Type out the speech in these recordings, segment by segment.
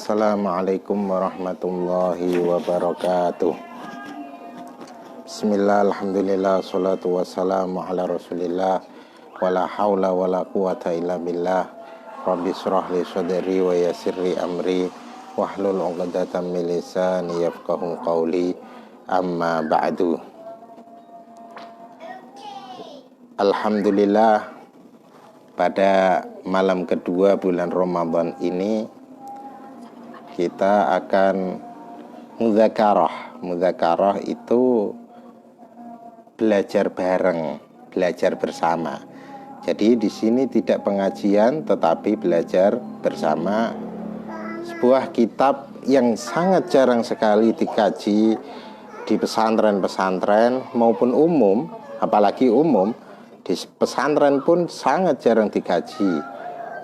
Assalamualaikum warahmatullahi wabarakatuh. Bismillah, alhamdulillah, salatu wassalamu ala rasulillah, wala hawla wala quwata illa billah. Rabbi syrah li sadri wa yassirli amri wahlul 'uqdatam min lisani yafqahu qawli. Amma ba'du. Alhamdulillah, pada malam kedua bulan Ramadan ini kita akan mudzakarah. Mudzakarah itu belajar bareng, belajar bersama. Jadi di sini tidak pengajian tetapi belajar bersama. Sebuah kitab yang sangat jarang sekali dikaji di pesantren-pesantren maupun umum, apalagi umum, di pesantren pun sangat jarang dikaji,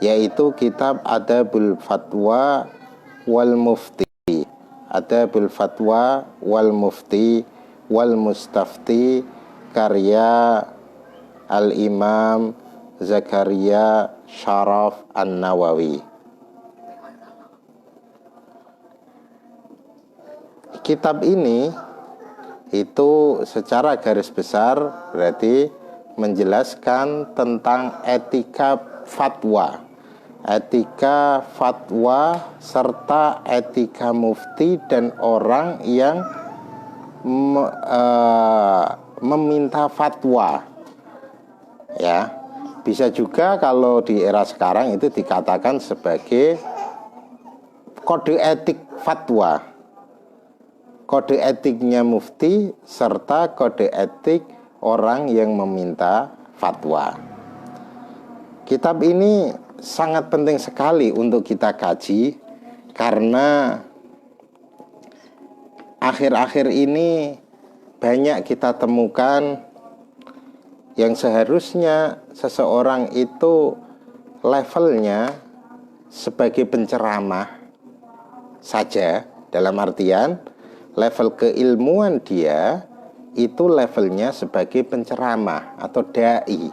yaitu kitab Adabul Fatwa wal Mufti. Adabul Fatwa wal Mufti wal Mustafti, karya Al-Imam Zakaria Syaraf An-Nawawi. Kitab ini itu secara garis besar berarti menjelaskan tentang etika fatwa, etika fatwa serta etika mufti dan orang yang meminta fatwa. Ya, bisa juga kalau di era sekarang itu dikatakan sebagai kode etik fatwa, kode etiknya mufti serta kode etik orang yang meminta fatwa. Kitab ini sangat penting sekali untuk kita kaji, karena akhir-akhir ini banyak kita temukan yang seharusnya seseorang itu levelnya sebagai penceramah saja, dalam artian level keilmuan dia itu levelnya sebagai penceramah atau dai,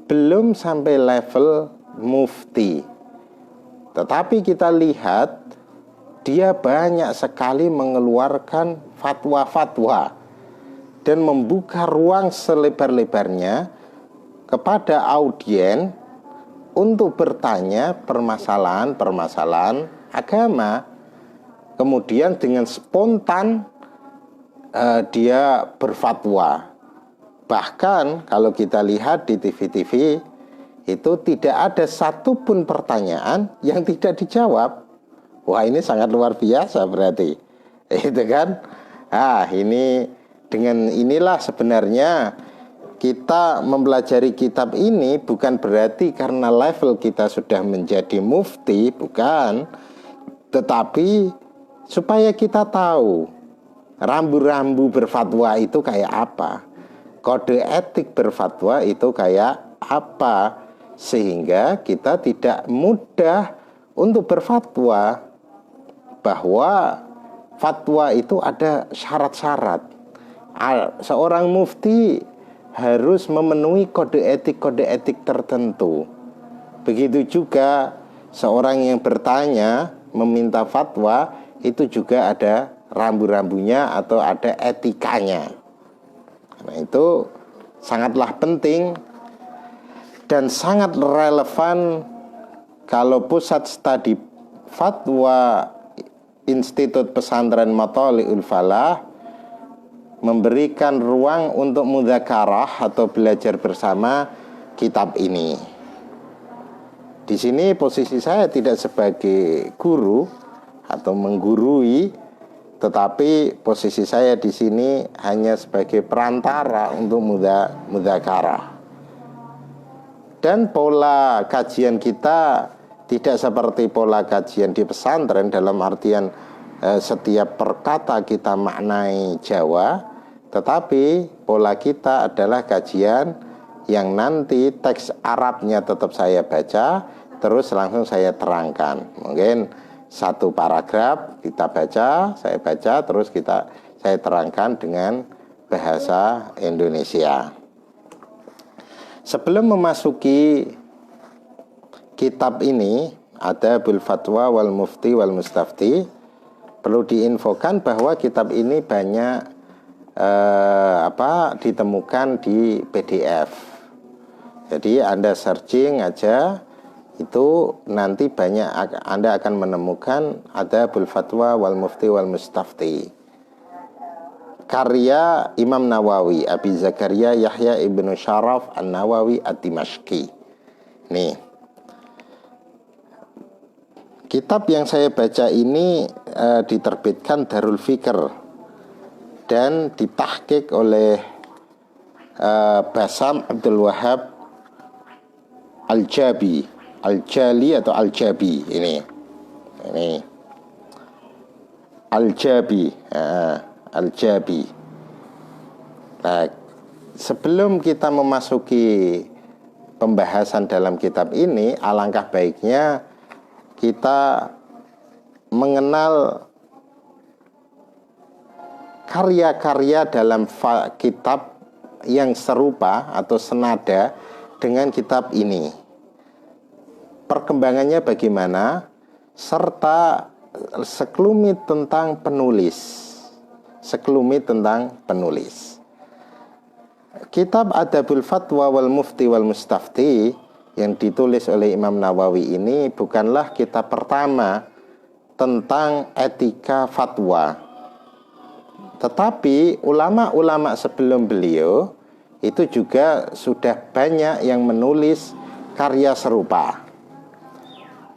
belum sampai level mufti. Tetapi kita lihat dia banyak sekali mengeluarkan fatwa-fatwa dan membuka ruang selebar-lebarnya kepada audien untuk bertanya permasalahan-permasalahan agama. Kemudian dengan spontan dia berfatwa. Bahkan kalau kita lihat di TV-TV itu tidak ada satupun pertanyaan yang tidak dijawab. Wah, ini sangat luar biasa berarti, itu kan? Ini dengan inilah sebenarnya kita mempelajari kitab ini bukan berarti karena level kita sudah menjadi mufti, bukan, tetapi supaya kita tahu rambu-rambu berfatwa itu kayak apa, kode etik berfatwa itu kayak apa, sehingga kita tidak mudah untuk berfatwa, bahwa fatwa itu ada syarat-syarat. Seorang mufti harus memenuhi kode etik tertentu. Begitu juga seorang yang bertanya meminta fatwa itu juga ada rambu-rambunya atau ada etikanya. Nah, itu sangatlah penting dan sangat relevan kalau pusat studi fatwa Institut Pesantren Matholiul Falah memberikan ruang untuk mudzakarah atau belajar bersama kitab ini. Di sini posisi saya tidak sebagai guru atau menggurui, tetapi posisi saya di sini hanya sebagai perantara untuk mudzakarah. Dan pola kajian kita tidak seperti pola kajian di pesantren, dalam artian setiap perkata kita maknai Jawa, tetapi pola kita adalah kajian yang nanti teks Arabnya tetap saya baca, terus langsung saya terangkan. Mungkin satu paragraf kita baca, saya baca, terus saya terangkan dengan bahasa Indonesia. Sebelum memasuki kitab ini Adabul Fatwa wal Mufti wal Mustafti. Perlu diinfokan bahwa kitab ini banyak ditemukan di PDF. Jadi Anda searching aja, itu nanti banyak Anda akan menemukan Adabul Fatwa wal Mufti wal Mustafti, karya Imam Nawawi, Abi Zakaria Yahya ibnu Syaraf An-Nawawi Ad-Dimashqi. Nih, kitab yang saya baca ini diterbitkan Darul Fikr dan ditahqiq oleh Basam Abdul Wahab Al-Jabi, Al-Jali atau Al-Jabi. Ini Al-Jabi, Al-Jabi. Nah, sebelum kita memasuki pembahasan dalam kitab ini, alangkah baiknya kita mengenal karya-karya dalam kitab yang serupa atau senada dengan kitab ini. Perkembangannya bagaimana, serta sekelumit tentang penulis. Kitab Adabul Fatwa wal Mufti wal Mustafti yang ditulis oleh Imam Nawawi ini bukanlah kitab pertama tentang etika fatwa. Tetapi ulama-ulama sebelum beliau itu juga sudah banyak yang menulis karya serupa.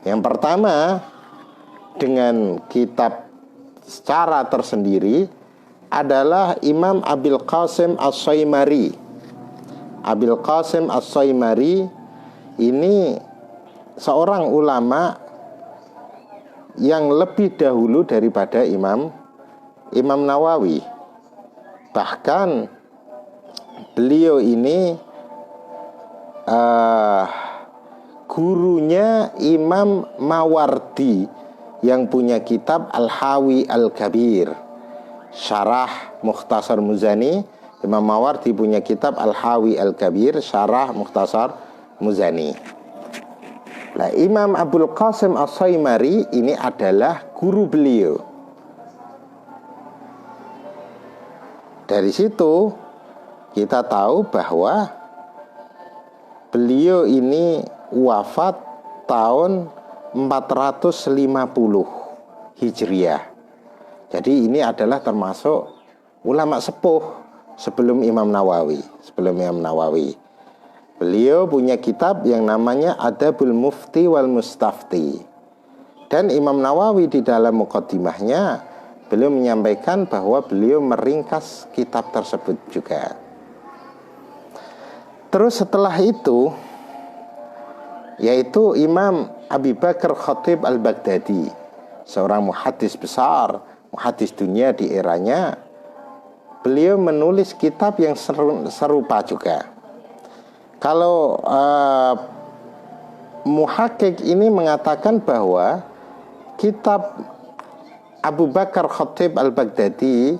Yang pertama, dengan kitab secara tersendiri adalah Imam Abil Qasim As-Saimari. Abil Qasim As-Saimari ini seorang ulama yang lebih dahulu daripada Imam Nawawi. Bahkan beliau ini gurunya Imam Mawardi yang punya kitab Al-Hawi Al-Kabir, syarah Mukhtasar Muzani. Imam Mawardi punya kitab Al-Hawi Al-Kabir, syarah Mukhtasar Muzani. Nah, Imam Abul Qasim As-Saimari ini adalah guru beliau. Dari situ kita tahu bahwa beliau ini wafat tahun 450 Hijriah. Jadi ini adalah termasuk ulama sepuh sebelum Imam Nawawi. Beliau punya kitab yang namanya Adabul Mufti wal Mustafti. Dan Imam Nawawi di dalam muqaddimahnya beliau menyampaikan bahwa beliau meringkas kitab tersebut juga. Terus setelah itu, yaitu Imam Abi Bakar Khatib Al-Baghdadi, seorang muhaddis besar, muhaddis dunia di eranya. Beliau menulis kitab yang serupa juga. Kalau muhakkik ini mengatakan bahwa kitab Abu Bakar Khatib Al-Baghdadi,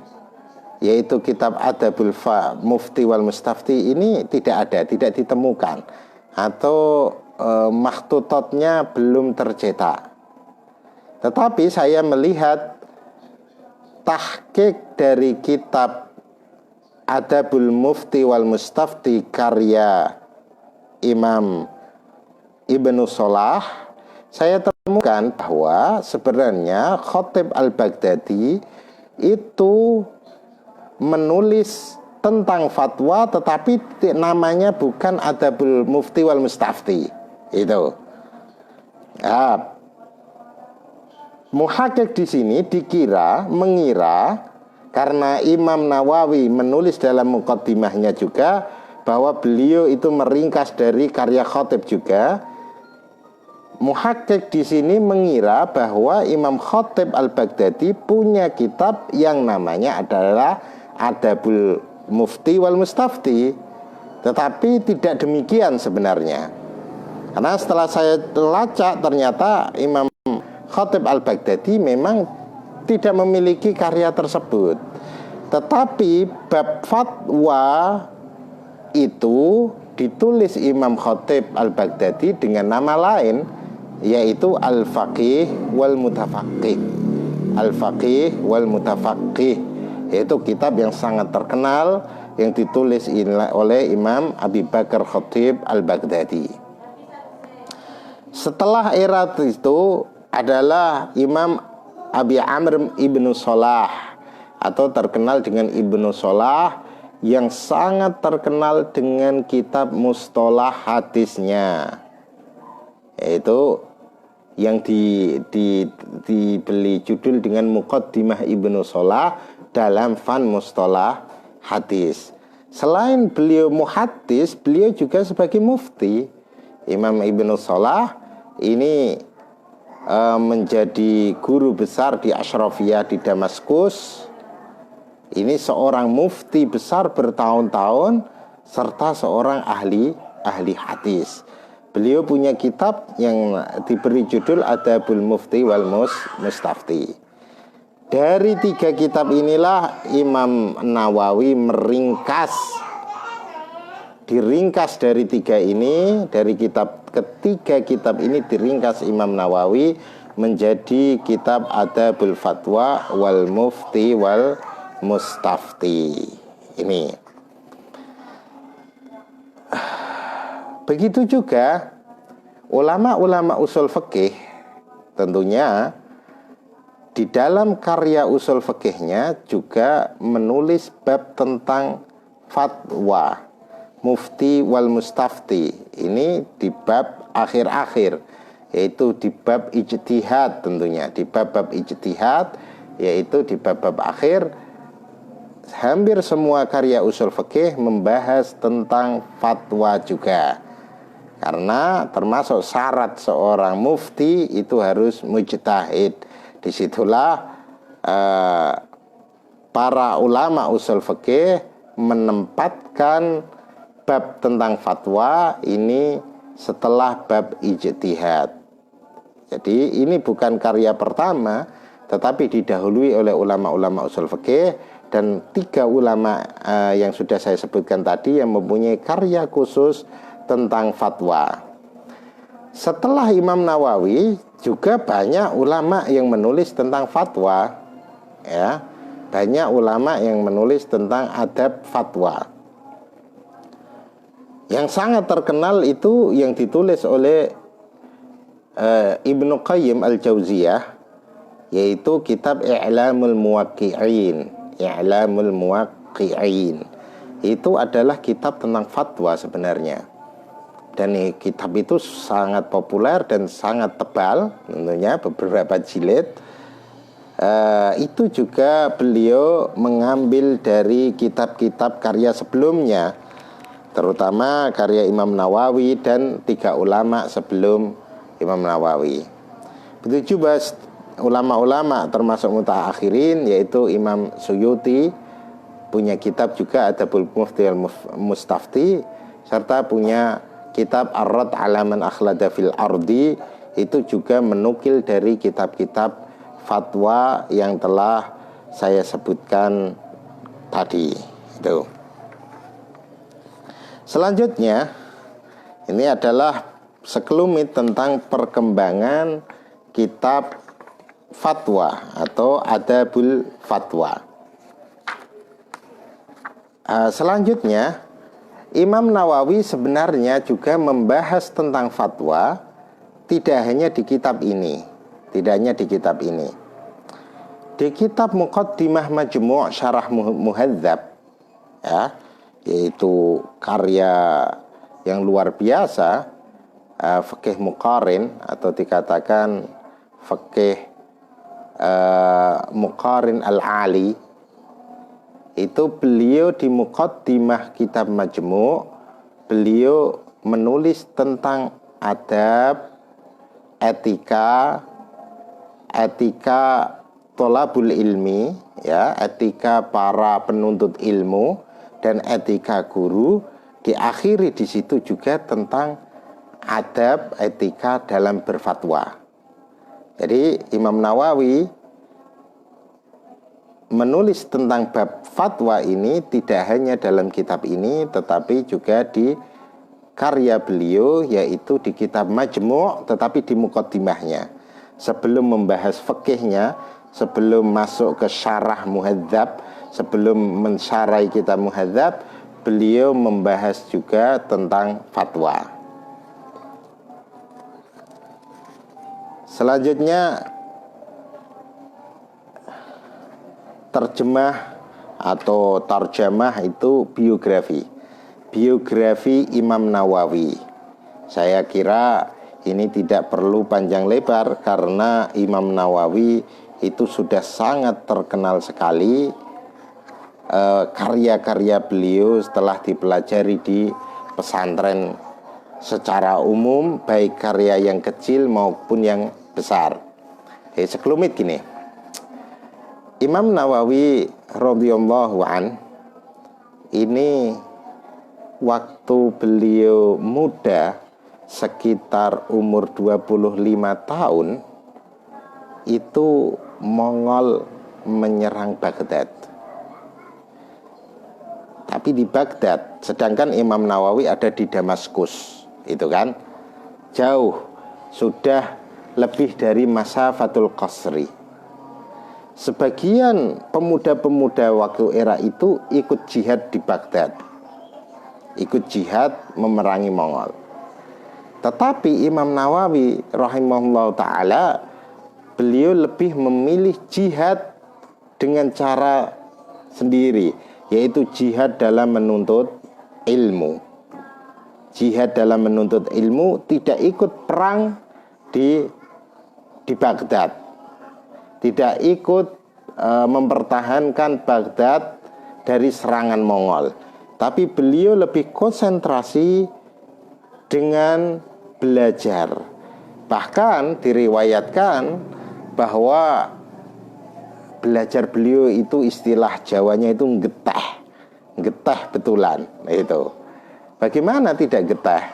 yaitu kitab Adabul Mufti wal Mustafti, ini tidak ditemukan, atau makhtutotnya belum tercetak. Tetapi saya melihat tahqiq dari kitab Adabul Mufti wal Mustafti karya Imam Ibnu Salah, saya temukan bahwa sebenarnya Khatib Al-Baghdadi itu menulis tentang fatwa, tetapi namanya bukan Adabul Mufti wal Mustafti. Itu. Nah, muhakkik di sini mengira karena Imam Nawawi menulis dalam muqaddimahnya juga bahwa beliau itu meringkas dari karya Khatib juga. Muhakkik di sini mengira bahwa Imam Khatib Al-Baghdadi punya kitab yang namanya adalah Adabul Mufti wal Mustafti. Tetapi tidak demikian sebenarnya. Karena setelah saya lacak, ternyata Imam Khatib Al-Baghdadi memang tidak memiliki karya tersebut. Tetapi bab fatwa itu ditulis Imam Khatib Al-Baghdadi dengan nama lain, yaitu Al-Faqih wal Mutafaqih. Al-Faqih wal Mutafaqih, yaitu kitab yang sangat terkenal yang ditulis oleh Imam Abi Bakar Khatib Al-Baghdadi. Setelah era itu adalah Imam Abi Amr Ibnu Salah, atau terkenal dengan Ibnu Salah, yang sangat terkenal dengan kitab mustalah hadisnya, yaitu yang dibeli judul dengan Muqaddimah Ibnu Salah dalam fan mustalah hadis. Selain beliau muhaddis, beliau juga sebagai mufti. Imam Ibnu Salah ini menjadi guru besar di Ashrafiyah di Damaskus. Ini seorang mufti besar bertahun-tahun serta seorang ahli hadis. Beliau punya kitab yang diberi judul Adabul Mufti wal Mustafti. Dari 3 kitab inilah Imam Nawawi diringkas dari 3 ini, dari ketiga kitab ini diringkas Imam Nawawi menjadi kitab Adabul Fatwa wal Mufti wal Mustafti. Ini. Begitu juga ulama-ulama usul fikih, tentunya di dalam karya usul fikihnya juga menulis bab tentang fatwa mufti wal mustafti. Ini di bab akhir-akhir, yaitu di bab ijtihad, tentunya di bab-bab ijtihad, yaitu di bab-bab akhir. Hampir semua karya usul fikih membahas tentang fatwa juga, karena termasuk syarat seorang mufti itu harus mujtahid. Disitulah para ulama usul fikih menempatkan bab tentang fatwa ini setelah bab ijtihad. Jadi ini bukan karya pertama, tetapi didahului oleh ulama-ulama usul fikih. Dan 3 ulama yang sudah saya sebutkan tadi yang mempunyai karya khusus tentang fatwa. Setelah Imam Nawawi juga banyak ulama yang menulis tentang fatwa, ya. Banyak ulama yang menulis tentang adab fatwa. Yang sangat terkenal itu yang ditulis oleh Ibnu Qayyim Al-Jauziyah, yaitu kitab I'lamul Muwaqqi'in. I'lamul Muwaqqi'in itu adalah kitab tentang fatwa sebenarnya. Dan kitab itu sangat populer dan sangat tebal, tentunya beberapa jilid. Itu juga beliau mengambil dari kitab-kitab karya sebelumnya, terutama karya Imam Nawawi dan 3 ulama sebelum Imam Nawawi. Begitu juga ulama-ulama termasuk mutaakhirin, yaitu Imam Suyuti punya kitab juga Adabul Mufti wal Mustafti, serta punya kitab Ar-Rad 'ala man akhlada fil ardi. Itu juga menukil dari kitab-kitab fatwa yang telah saya sebutkan tadi itu. Selanjutnya ini adalah sekelumit tentang perkembangan kitab fatwa atau Adabul Fatwa. Selanjutnya Imam Nawawi sebenarnya juga membahas tentang fatwa tidak hanya di kitab ini, di kitab Muqaddimah Majmu' Syarah Muhadzab, ya, yaitu karya yang luar biasa, fikih muqarin atau dikatakan fikih Muqarin Al-Ali. Itu beliau di Muqaddimah kitab Majmu', beliau menulis tentang adab, etika tholabul ilmi, ya, etika para penuntut ilmu dan etika guru. Diakhiri di situ juga tentang adab etika dalam berfatwa. Jadi Imam Nawawi menulis tentang bab fatwa ini tidak hanya dalam kitab ini, tetapi juga di karya beliau, yaitu di kitab Majmu', tetapi di muqaddimahnya. Sebelum membahas fikihnya, sebelum masuk ke syarah muhadzab, sebelum mensyarahi kitab muhadzab, beliau membahas juga tentang fatwa. Selanjutnya, terjemah atau tarjamah itu biografi. Biografi Imam Nawawi. Saya kira ini tidak perlu panjang lebar karena Imam Nawawi itu sudah sangat terkenal sekali. Karya-karya beliau setelah dipelajari di pesantren secara umum, baik karya yang kecil maupun yang besar. Sekelumit gini, Imam Nawawi radhiyallahu an ini waktu beliau muda, sekitar umur 25 tahun, itu Mongol menyerang Baghdad. Tapi di Baghdad, sedangkan Imam Nawawi ada di Damaskus, itu kan jauh, sudah lebih dari masafatul qasri. Sebagian pemuda-pemuda waktu era itu ikut jihad di Baghdad, ikut jihad memerangi Mongol. Tetapi Imam Nawawi rahimahullah ta'ala, beliau lebih memilih jihad dengan cara sendiri, yaitu jihad dalam menuntut ilmu. Jihad dalam menuntut ilmu, tidak ikut perang di Baghdad, tidak ikut mempertahankan Baghdad dari serangan Mongol. Tapi beliau lebih konsentrasi dengan belajar. Bahkan diriwayatkan bahwa belajar beliau itu istilah Jawanya itu getah betulan. Itu. Bagaimana tidak getah?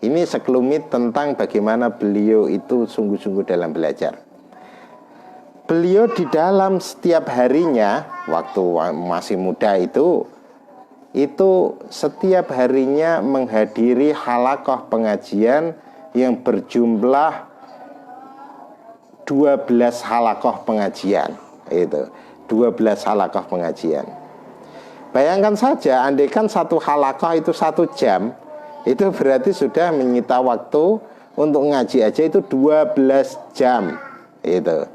Ini sekelumit tentang bagaimana beliau itu sungguh-sungguh dalam belajar. Beliau di dalam setiap harinya, waktu masih muda itu setiap harinya menghadiri halaqah pengajian yang berjumlah 12 halaqah pengajian. Itu 12 halaqah pengajian. Bayangkan saja, andaikan satu halaqah itu 1 jam, itu berarti sudah menyita waktu untuk ngaji aja itu 12 jam. Itu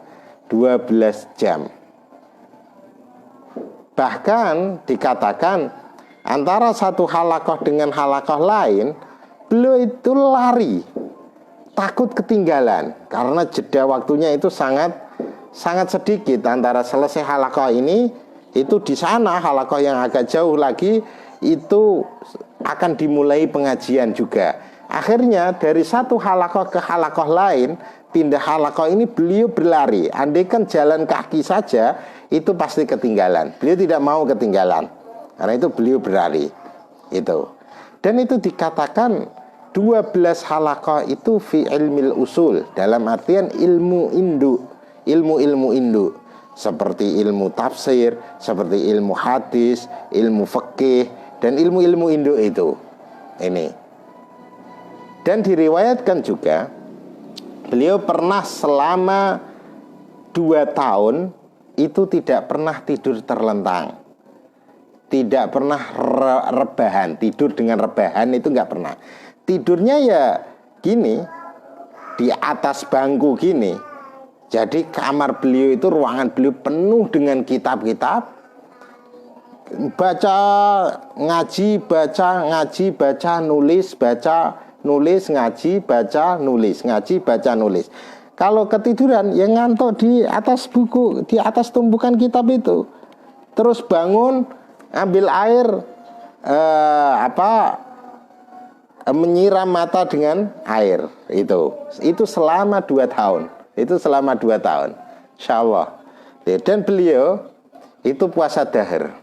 12 jam. Bahkan dikatakan antara satu halaqah dengan halaqah lain, beliau itu lari, takut ketinggalan karena jeda waktunya itu sangat sedikit. Antara selesai halaqah ini, itu di sana halaqah yang agak jauh lagi itu akan dimulai pengajian juga. Akhirnya dari satu halaqah ke halaqah lain, pindah halaqah ini beliau berlari. Andaikan jalan kaki saja itu pasti ketinggalan. Beliau tidak mau ketinggalan, karena itu beliau berlari. Itu. Dan itu dikatakan 12 halaqah itu fi ilmil usul, dalam artian ilmu induk, ilmu-ilmu induk, seperti ilmu tafsir, seperti ilmu hadis, ilmu fikih, dan ilmu-ilmu induk itu. Ini. Dan diriwayatkan juga beliau pernah selama 2 tahun itu tidak pernah tidur terlentang, tidak pernah rebahan. Tidur dengan rebahan itu nggak pernah. Tidurnya ya gini, di atas bangku gini. Jadi kamar beliau itu, ruangan beliau penuh dengan kitab-kitab, baca ngaji, baca nulis, baca nulis, ngaji, baca nulis, ngaji, baca nulis. Kalau ketiduran ya ngantuk di atas buku, di atas tumpukan kitab itu. Terus bangun, ambil air, menyiram mata dengan air. Itu selama 2 tahun. Itu selama 2 tahun, insya Allah. Dan beliau itu puasa dahar.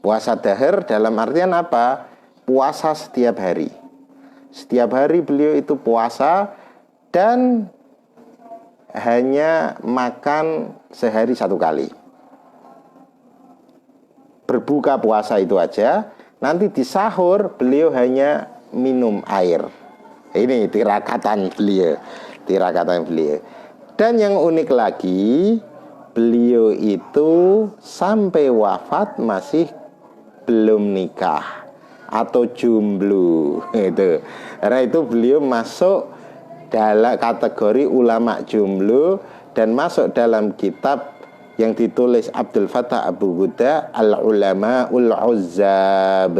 Puasa dahar dalam artian apa? Puasa setiap hari. Setiap hari beliau itu puasa, dan hanya makan sehari 1 kali. Berbuka puasa itu aja, nanti di sahur beliau hanya minum air. Ini tirakatan beliau. Dan yang unik lagi, beliau itu sampai wafat masih belum nikah atau jomblo itu. Karena itu beliau masuk dalam kategori ulama jomblo dan masuk dalam kitab yang ditulis Abdul Fattah Abu Ghuda, Al-Ulama'ul Uzzab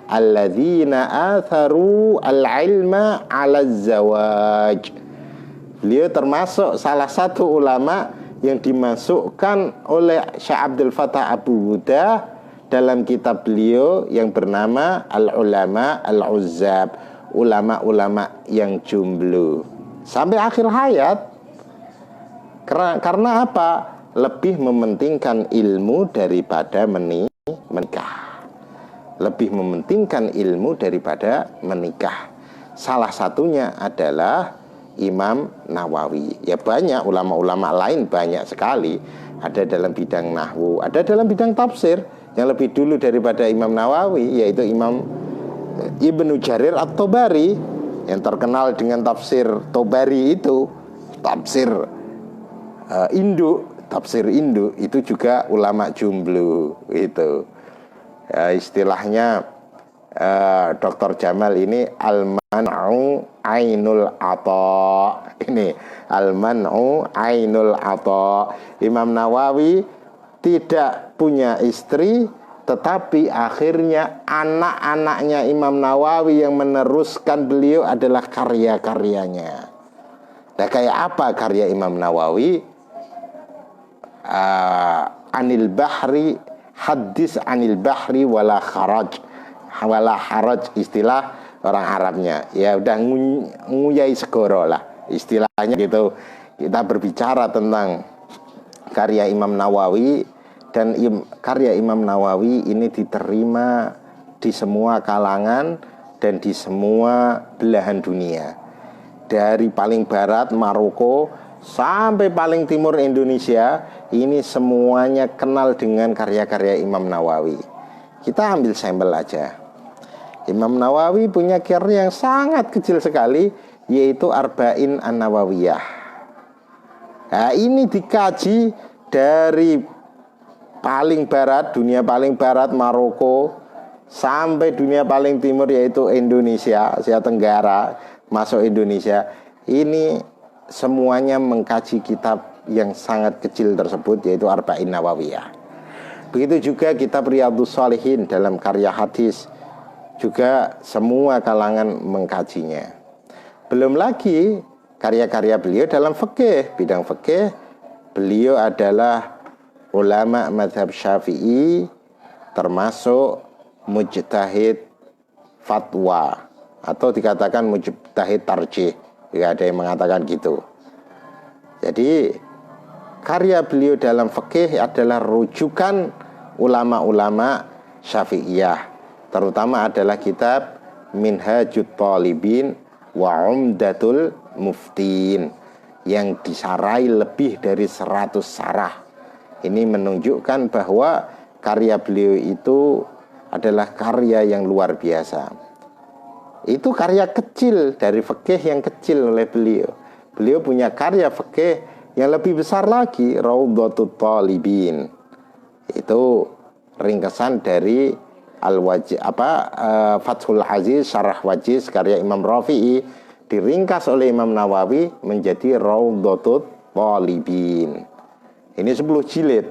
alladzina atharu al-ilma 'ala zawaj. Beliau termasuk salah satu ulama yang dimasukkan oleh Syekh Abdul Fattah Abu Ghuda dalam kitab beliau yang bernama Al-Ulama Al-Uzzab, ulama-ulama yang jomblo sampai akhir hayat. Karena apa? Lebih mementingkan ilmu daripada menikah. Lebih mementingkan ilmu daripada menikah. Salah satunya adalah Imam Nawawi. Ya banyak ulama-ulama lain, banyak sekali. Ada dalam bidang nahwu, ada dalam bidang tafsir yang lebih dulu daripada Imam Nawawi, yaitu Imam Ibnu Jarir At-Tabari, yang terkenal dengan tafsir Tabari itu, tafsir induk itu juga ulama jomblo itu. Istilahnya Dr. Jamal ini al-man'u ainul ata. Ini al-man'u ainul ata. Imam Nawawi tidak punya istri, tetapi akhirnya anak-anaknya Imam Nawawi yang meneruskan beliau adalah karya-karyanya. Nah, kayak apa karya Imam Nawawi? Anil bahri, hadis anil bahri wala haraj. Istilah orang Arabnya. Ya udah nguyai segoro lah istilahnya gitu. Kita berbicara tentang karya Imam Nawawi, dan karya Imam Nawawi ini diterima di semua kalangan dan di semua belahan dunia. Dari paling barat Maroko sampai paling timur Indonesia, ini semuanya kenal dengan karya-karya Imam Nawawi. Kita ambil sampel aja. Imam Nawawi punya karya yang sangat kecil sekali, yaitu Arba'in An-Nawawiyah. Nah, ini dikaji dari paling barat, dunia paling barat Maroko, sampai dunia paling timur yaitu Indonesia, Asia Tenggara, masuk Indonesia. Ini semuanya mengkaji kitab yang sangat kecil tersebut, yaitu Arba'in Nawawiyah. Begitu juga kitab Riyadhus Shalihin dalam karya hadis, juga semua kalangan mengkajinya. Belum lagi karya-karya beliau dalam fikih, bidang fikih. Beliau adalah ulama mazhab Syafi'i, termasuk mujtahid fatwa, atau dikatakan mujtahid tarjih. Ya, ada yang mengatakan gitu. Jadi karya beliau dalam fikih adalah rujukan ulama-ulama Syafi'iyah, terutama adalah kitab Minhajut Talibin wa Umdatul Muftin yang disarai lebih dari 100 sarah. Ini menunjukkan bahwa karya beliau itu adalah karya yang luar biasa. Itu karya kecil dari fikih yang kecil oleh beliau. Beliau punya karya fikih yang lebih besar lagi, Raudhatut Talibin. Itu ringkesan dari Fathul Aziz Syarah Wajiz karya Imam Rafi'i, diringkas oleh Imam Nawawi menjadi Raudhatut Talibin. Ini 10 jilid.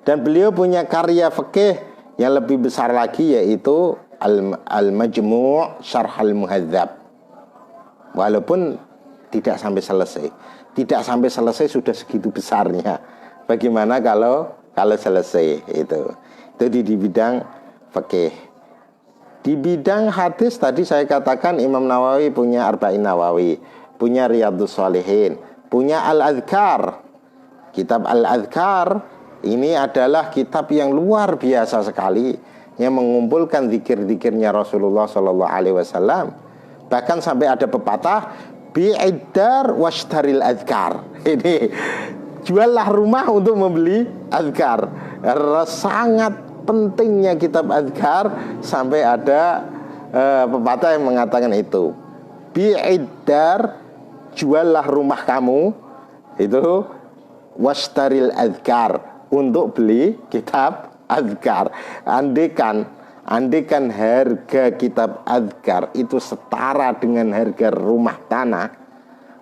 Dan beliau punya karya fikih yang lebih besar lagi, yaitu Al-Majmu' Syarh Al-Muhadzab. Walaupun tidak sampai selesai. Tidak sampai selesai sudah segitu besarnya. Bagaimana kalau selesai itu di bidang fikih. Di bidang hadis tadi saya katakan Imam Nawawi punya Arba'in Nawawi, punya Riyadhus Shalihin, punya Al-Adhkar. Kitab Al-Adhkar ini adalah kitab yang luar biasa sekali, yang mengumpulkan zikir-zikirnya Rasulullah SAW. Bahkan sampai ada pepatah bi'iddar washtaril adhkar. Ini juallah rumah untuk membeli adhkar. Sangat pentingnya kitab azkar sampai ada pepatah yang mengatakan itu, bi'iddar, juallah rumah kamu itu, wastaril azkar, untuk beli kitab azkar. Andikan harga kitab azkar itu setara dengan harga rumah tanah,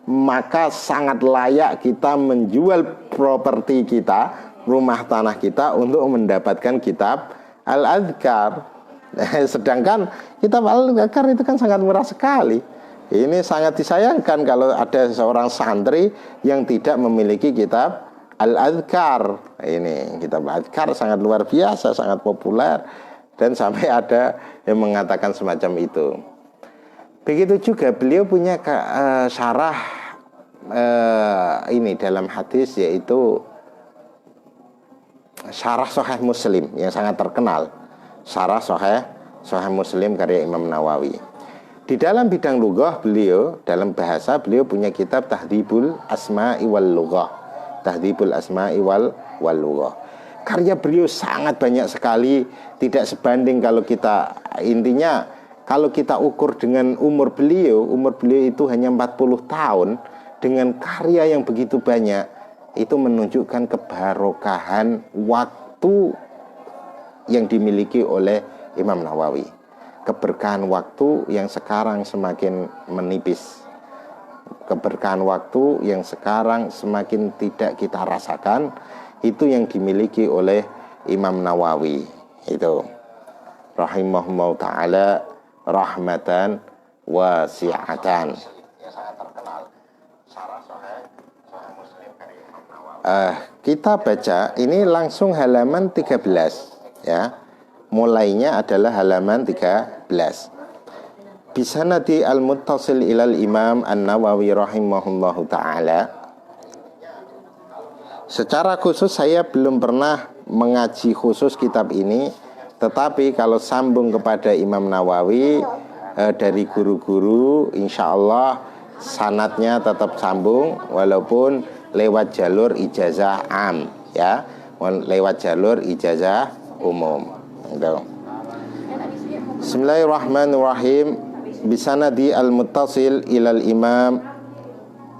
maka sangat layak kita menjual properti kita, rumah tanah kita, untuk mendapatkan kitab al-azkar. Sedangkan kitab al-azkar itu kan sangat murah sekali. Ini sangat disayangkan kalau ada seorang santri yang tidak memiliki kitab al-azkar. Ini kitab al-azkar sangat luar biasa, sangat populer, dan sampai ada yang mengatakan semacam itu. Begitu juga beliau punya syarah ini dalam hadis, yaitu syarah Sahih Muslim yang sangat terkenal. Syarah Sahih Muslim karya Imam Nawawi. Di dalam bidang lughah beliau, dalam bahasa beliau punya kitab Tahdhibul Asma'i wal Lughah. Tahdhibul Asma'i wal Lughah. Karya beliau sangat banyak sekali, tidak sebanding kalau kita, intinya kalau kita ukur dengan umur beliau itu hanya 40 tahun, dengan karya yang begitu banyak, itu menunjukkan kebarokahan waktu yang dimiliki oleh Imam Nawawi. Keberkahan waktu yang sekarang semakin menipis, keberkahan waktu yang sekarang semakin tidak kita rasakan, itu yang dimiliki oleh Imam Nawawi. Itu rahimahullah ta'ala rahmatan wasi'atan. Kita baca ini langsung halaman 13 ya. Mulainya adalah halaman 13. Bisanadi al-muttasil ilal Imam An-Nawawi rahimahullahu ta'ala. Secara khusus saya belum pernah mengaji khusus kitab ini, tetapi kalau sambung kepada Imam Nawawi dari guru-guru, insya Allah sanadnya tetap sambung, walaupun lewat jalur ijazah am ya, lewat jalur ijazah umum. Bismillahirrahmanirrahim. Bisanadi al-muttasil ilal Imam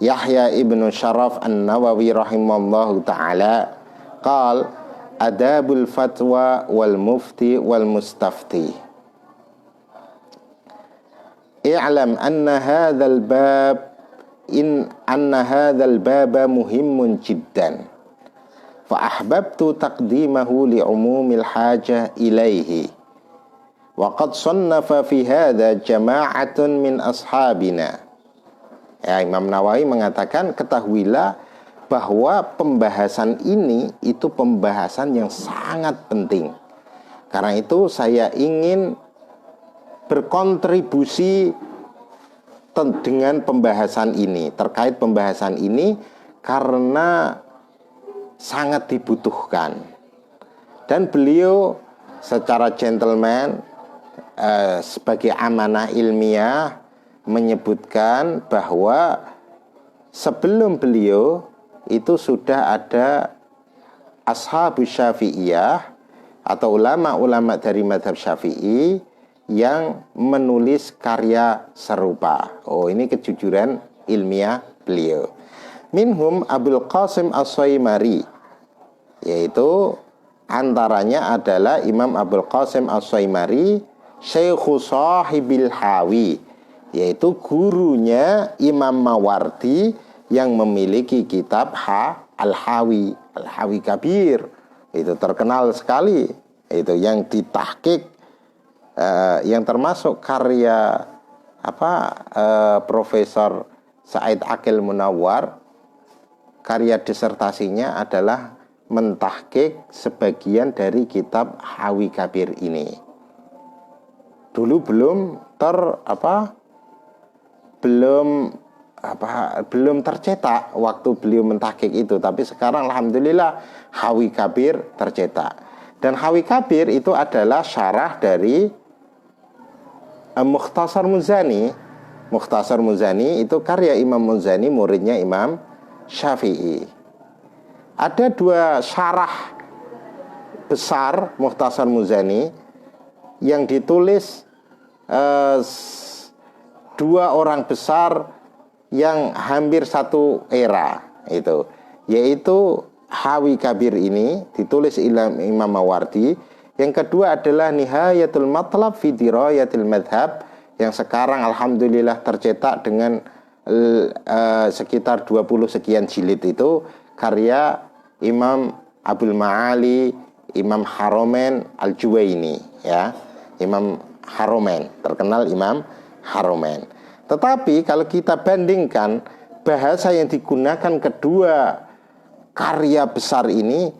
Yahya ibn Sharaf An-Nawawi rahimallahu ta'ala qal adabul fatwa wal mufti wal mustafti. I'lam anna hadzal bab anna hadzal baba muhimmun jiddan fa ahbabtu taqdimahu li umumil hajah ilaihi wa qad sannafa fi hadza jama'atun min ashabina. Ya, Imam Nawawi mengatakan, ketahuilah bahwa pembahasan ini itu pembahasan yang sangat penting. Karena itu saya ingin berkontribusi dengan pembahasan ini, terkait pembahasan ini, karena sangat dibutuhkan. Dan beliau secara gentleman sebagai amanah ilmiah menyebutkan bahwa sebelum beliau itu sudah ada ashabus syafi'iyah atau ulama-ulama dari mazhab Syafi'i yang menulis karya serupa. Oh, ini kejujuran ilmiah beliau. Minhum Abul Qasim As-Syaimari, yaitu antaranya adalah Imam Abul Qasim As-Syaimari, Syekhu Sahibil Hawi, yaitu gurunya Imam Mawardi yang memiliki kitab Al-Hawi, Al-Hawi Kabir. Itu terkenal sekali. Itu yang ditahqiq, yang termasuk karya Profesor Said Aqil Munawwar. Karya disertasinya adalah mentahqiq sebagian dari kitab Hawi Kabir ini. Dulu belum tercetak waktu beliau mentahqiq itu, tapi sekarang alhamdulillah Hawi Kabir tercetak. Dan Hawi Kabir itu adalah syarah dari Mukhtasar Muzani. Mukhtasar Muzani itu karya Imam Muzani, muridnya Imam Syafi'i. Ada dua syarah besar Mukhtasar Muzani yang ditulis dua orang besar yang hampir satu era itu, yaitu Hawi Kabir ini ditulis Imam Mawardi. Yang kedua adalah Nihayatul Matlab fi Dirayatil Madhab yang sekarang alhamdulillah tercetak dengan sekitar 20 sekian jilid, itu karya Imam Abul Ma'ali Imam Haromen Al-Juwaini, ya, Imam Haromen, terkenal Imam Haromen. Tetapi kalau kita bandingkan bahasa yang digunakan kedua karya besar ini,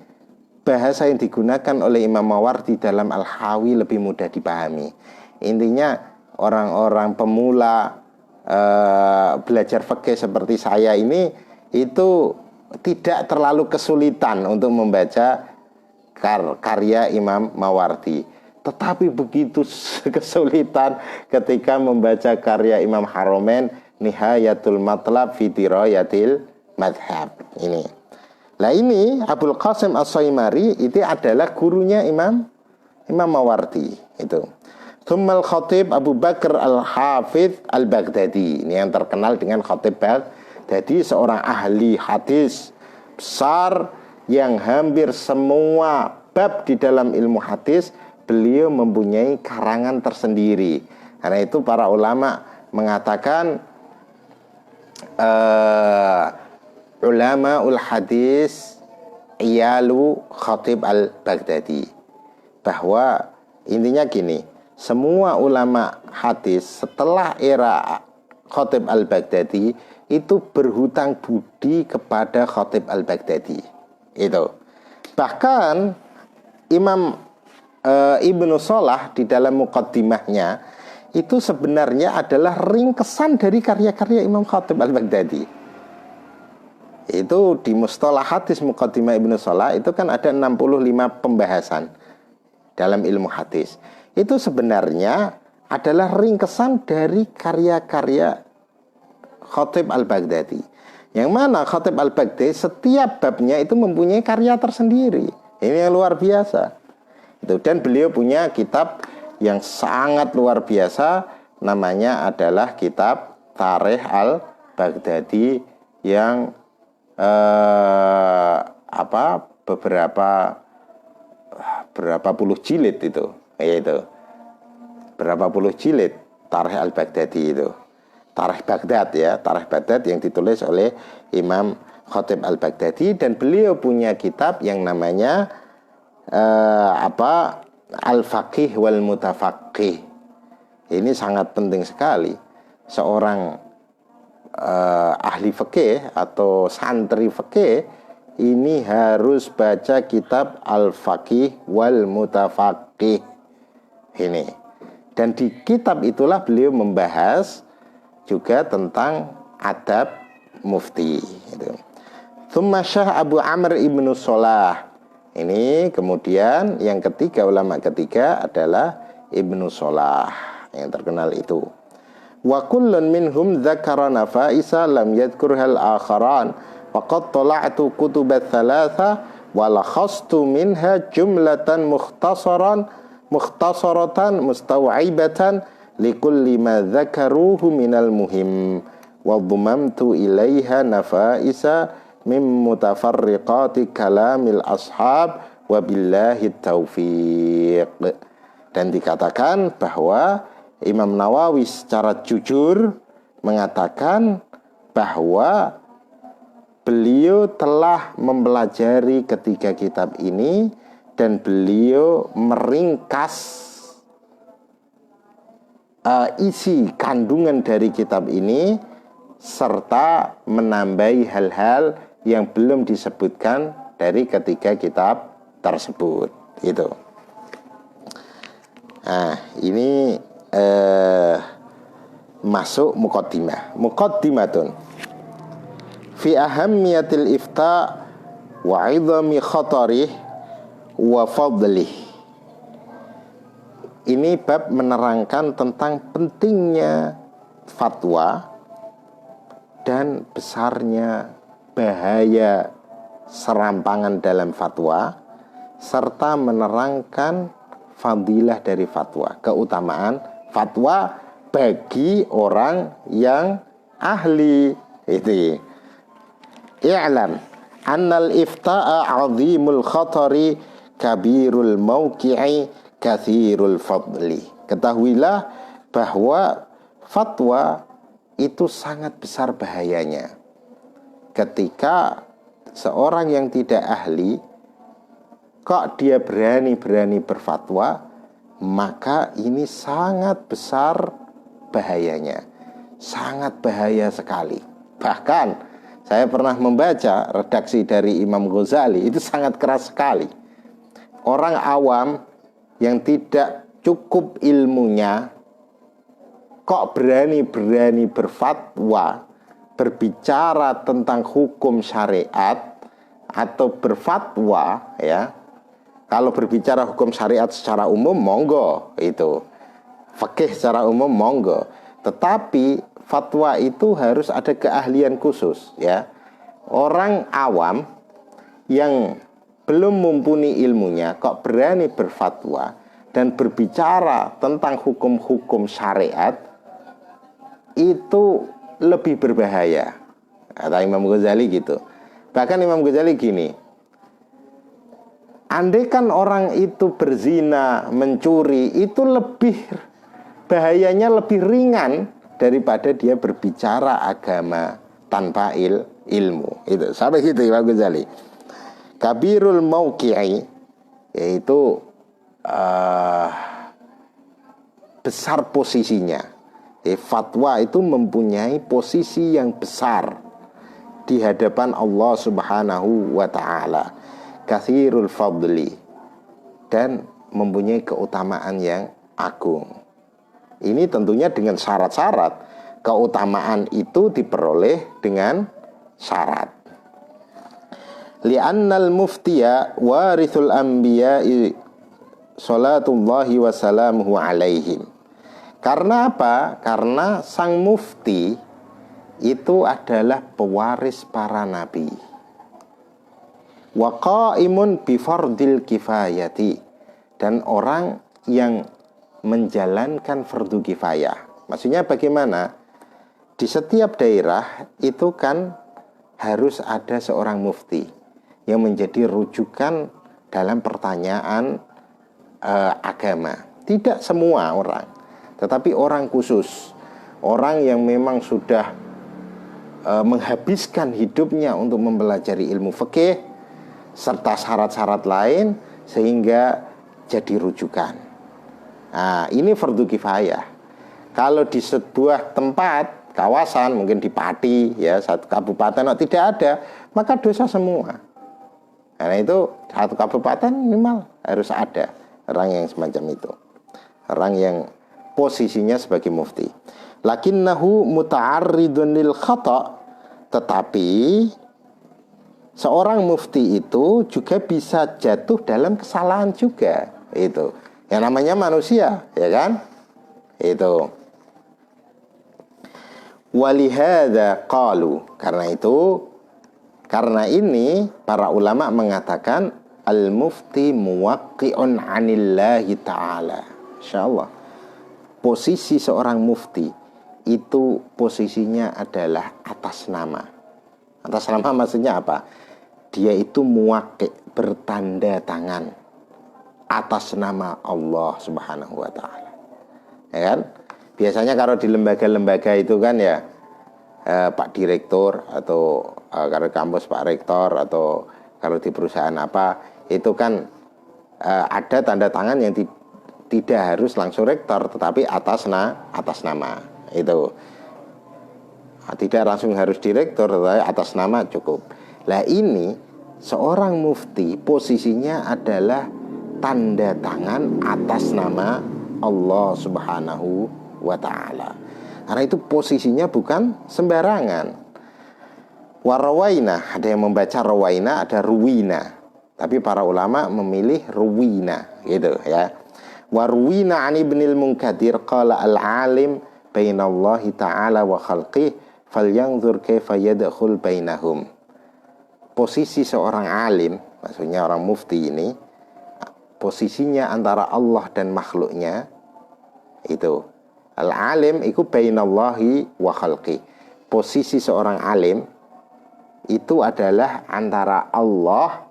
bahasa yang digunakan oleh Imam Mawardi dalam Al-Hawi lebih mudah dipahami. Intinya orang-orang pemula belajar fikih seperti saya ini itu tidak terlalu kesulitan untuk membaca karya Imam Mawardi. Tetapi begitu kesulitan ketika membaca karya Imam Haromen Nihayatul Matlab fi Dirayatil Madhab ini. Nah ini Abul Qasim As-Saimari itu adalah gurunya Imam Mawardi itu. Tsummal Khatib Abu Bakar Al-Hafidh Al-Baghdadi, ini yang terkenal dengan Khatib Baghdadi, seorang ahli hadis besar yang hampir semua bab di dalam ilmu hadis beliau mempunyai karangan tersendiri. Karena itu para ulama mengatakan ulama ul hadis iyalu Khatib al-Baghdadi, bahwa intinya gini, semua ulama hadis setelah era Khatib al-Baghdadi itu berhutang budi kepada Khatib al-Baghdadi itu. Bahkan Imam Ibnu Shalah di dalam muqaddimahnya itu sebenarnya adalah ringkesan dari karya-karya Imam Khatib al-Baghdadi. Itu di Mustalah Hadis Muqaddimah Ibnu Shalah itu kan ada 65 pembahasan dalam ilmu hadis. Itu sebenarnya adalah ringkesan dari karya-karya Khatib al-Baghdadi. Yang mana Khatib al-Baghdadi setiap babnya itu mempunyai karya tersendiri. Ini yang luar biasa. Itu, dan beliau punya kitab yang sangat luar biasa, namanya adalah kitab Tarikh al-Baghdadi yang berapa puluh jilid itu, yaitu berapa puluh jilid Tarikh al-Baghdadi itu, Tarikh Baghdad, ya, Tarikh Baghdad yang ditulis oleh Imam Khatib al-Baghdadi. Dan beliau punya kitab yang namanya Al-Faqih wal Mutafaqih. Ini sangat penting sekali. Seorang ahli fikih atau santri fikih ini harus baca kitab Al-Faqih wal Mutafaqih ini. Dan di kitab itulah beliau membahas juga tentang adab mufti itu. Tsumma Syah Abu Amr Ibnu Shalah. Ini kemudian yang ketiga, ulama ketiga adalah Ibnu Shalah yang terkenal itu. Wa kullun minhum dzakara nafaisa lam yadhkurhal akharan wa qad tala'tu kutubat thalatha wa lakhastu minha jumlatan mukhtasaratan mustaw'ibatan likulli ma dzakaruhu minal muhim wa dhamamtu ilaiha nafaisa min mutafarriqati kalamil ashab wa billahi taufiq. Dan dikatakan bahwa Imam Nawawi secara jujur mengatakan bahwa beliau telah mempelajari ketiga kitab ini dan beliau meringkas isi kandungan dari kitab ini serta menambahi hal-hal yang belum disebutkan dari ketiga kitab tersebut. Itu. Nah, ini masuk muqaddimatun fi ahammiyatil ifta wa 'idhami khatarih wa fadlih. Ini bab menerangkan tentang pentingnya fatwa dan besarnya bahaya serampangan dalam fatwa, serta menerangkan fadilah dari fatwa, keutamaan fatwa bagi orang yang ahli. Itu i'lam annal ifta'a 'azimul khatari kabirul mauqi'i kathirul fadli. Ketahuilah bahwa fatwa itu sangat besar bahayanya. Ketika seorang yang tidak ahli kok dia berani-berani berfatwa, maka ini sangat besar bahayanya. Sangat bahaya sekali. Bahkan saya pernah membaca redaksi dari Imam Ghazali, itu sangat keras sekali. Orang awam yang tidak cukup ilmunya kok berani-berani berfatwa, berbicara tentang hukum syariat atau berfatwa, ya. Kalau berbicara hukum syariat secara umum monggo, itu fikih secara umum monggo. Tetapi fatwa itu harus ada keahlian khusus, ya. Orang awam yang belum mumpuni ilmunya kok berani berfatwa dan berbicara tentang hukum-hukum syariat, itu lebih berbahaya, kata Imam Ghazali gitu. Bahkan Imam Ghazali gini, andaikan orang itu berzina, mencuri, itu lebih bahayanya lebih ringan daripada dia berbicara agama tanpa ilmu. Itu sampai gitu Imam Ghazali. Kabirul mauqi'i, yaitu besar posisinya. Fatwa itu mempunyai posisi yang besar di hadapan Allah Subhanahu wa ta'ala. Kathirul fadli, dan mempunyai keutamaan yang agung. Ini tentunya dengan syarat-syarat. Keutamaan itu diperoleh dengan syarat. Li'annal muftiya warithul anbiya'i salatullahi wa salamuhu alaihim. Karena apa? Karena sang mufti itu adalah pewaris para nabi. Wa qaimun bi fardil kifayati, dan orang yang menjalankan fardu kifayah. Maksudnya bagaimana? Di setiap daerah itu kan harus ada seorang mufti yang menjadi rujukan dalam pertanyaan agama. Tidak semua orang, tetapi orang khusus, orang yang memang sudah menghabiskan hidupnya untuk mempelajari ilmu fikih serta syarat-syarat lain sehingga jadi rujukan. Nah, ini fardu kifayah. Kalau di sebuah tempat, kawasan, mungkin di Pati, ya, satu kabupaten, tidak ada, maka dosa semua. Karena itu satu kabupaten minimal harus ada orang yang semacam itu, orang yang posisinya sebagai mufti. Lakinnahu muta'arridun lil khata', tetapi seorang mufti itu juga bisa jatuh dalam kesalahan juga. Itu yang namanya manusia, ya kan? Itu walihada qalu, karena ini para ulama mengatakan al-mufti muwaqqi'un 'anillahi ta'ala. Insyaallah posisi seorang mufti itu posisinya adalah atas nama. Atas nama maksudnya apa? Dia itu muwaqi', bertanda tangan atas nama Allah Subhanahu wa ta'ala. Ya kan? Biasanya kalau di lembaga-lembaga itu kan ya Pak Direktur, atau kalau kampus Pak Rektor, atau kalau di perusahaan apa, itu kan ada tanda tangan yang tidak harus langsung rektor, tetapi atas nama itu. Tidak langsung harus direktur, tetapi atas nama cukup. Lah ini seorang mufti posisinya adalah tanda tangan atas nama Allah Subhanahu wa ta'ala. Karena itu posisinya bukan sembarangan. Warawaina, ada yang membaca rawaina, ada ruwina, tapi para ulama memilih ruwina, gitu ya. Warwina an ibnil Munkadir qala al-alim bainallahi ta'ala wa khalqih falyanzur kaifa yadkhul bainahum. Posisi seorang alim, maksudnya orang mufti ini, posisinya antara Allah dan makhluknya. Itu al-alim iku bainallahi wa khalqi. Posisi seorang alim itu adalah antara Allah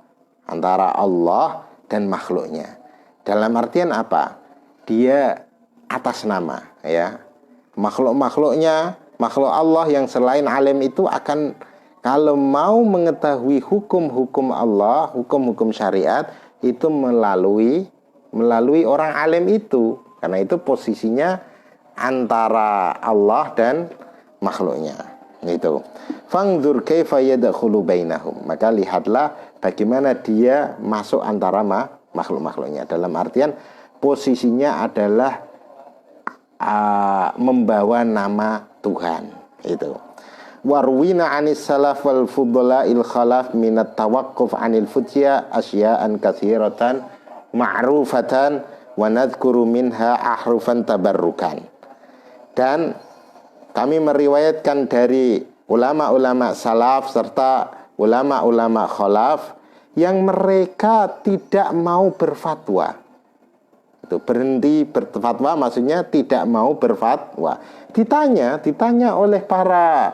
dan makhluknya. Dalam artian apa? Dia atas nama, ya. Makhluk-makhluknya, makhluk Allah yang selain alim itu akan, kalau mau mengetahui hukum-hukum Allah, hukum-hukum syariat, itu melalui orang alim itu. Karena itu posisinya antara Allah dan makhluknya. Itu. Fangzur kaifa yadkhulu bainahum. Maka lihatlah bagaimana dia masuk antara makhluk-makhluknya. Dalam artian posisinya adalah membawa nama Tuhan. Itu. Warwina anis salaf wal fudala il khalaf minat tawaqquf anil futya asya'an katsiratan ma'rufatan wa nadhkuru minha ahrufan tabarrukan. Dan kami meriwayatkan dari ulama-ulama salaf serta ulama-ulama khalaf yang mereka tidak mau berfatwa. Itu berhenti berfatwa, maksudnya tidak mau berfatwa. Ditanya oleh para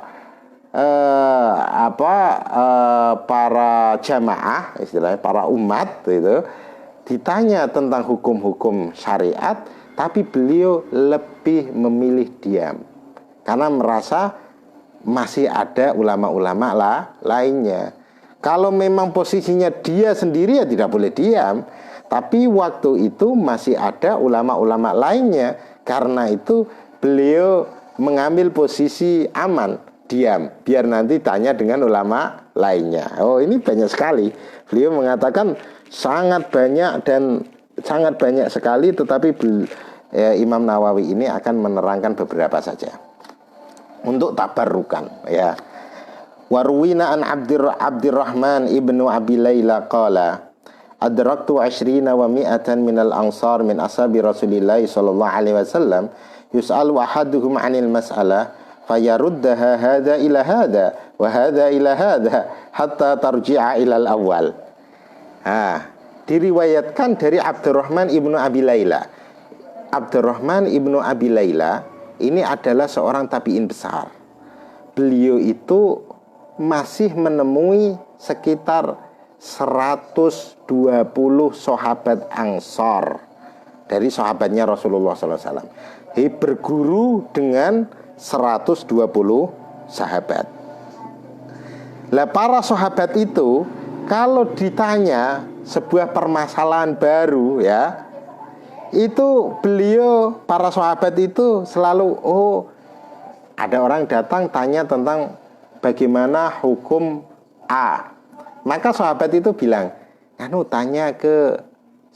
para jamaah, istilahnya para umat itu, ditanya tentang hukum-hukum syariat, tapi beliau lebih memilih diam karena merasa masih ada ulama-ulama lainnya. Kalau memang posisinya dia sendiri ya tidak boleh diam, tapi waktu itu masih ada ulama-ulama lainnya. Karena itu beliau mengambil posisi aman, diam, biar nanti tanya dengan ulama lainnya. Oh, ini banyak sekali. Beliau mengatakan sangat banyak sekali, tetapi Imam Nawawi ini akan menerangkan beberapa saja untuk tabarrukan, ya. Warwina an Abdurrahman ibnu Abi Layla qala adraktu 20 wa mi'atan minal ansar min ashabi Rasulillah sallallahu alaihi wasallam yus'al ahaduhum 'anil mas'alah fayaruddaha hadha ila hadha wa hadha ila hadha hatta tarji'a ila al-awwal. Diriwayatkan dari Abdurrahman ibnu Abi Layla. Abdurrahman ibnu Abi Layla ini adalah seorang tabi'in besar. Beliau itu masih menemui sekitar 120 sahabat Ansor dari sahabatnya Rasulullah SAW. Dia berguru dengan 120 sahabat. Lah para sahabat itu kalau ditanya sebuah permasalahan baru, ya, itu beliau, para sahabat itu selalu, ada orang datang tanya tentang bagaimana hukum A, maka sahabat itu bilang, tanya ke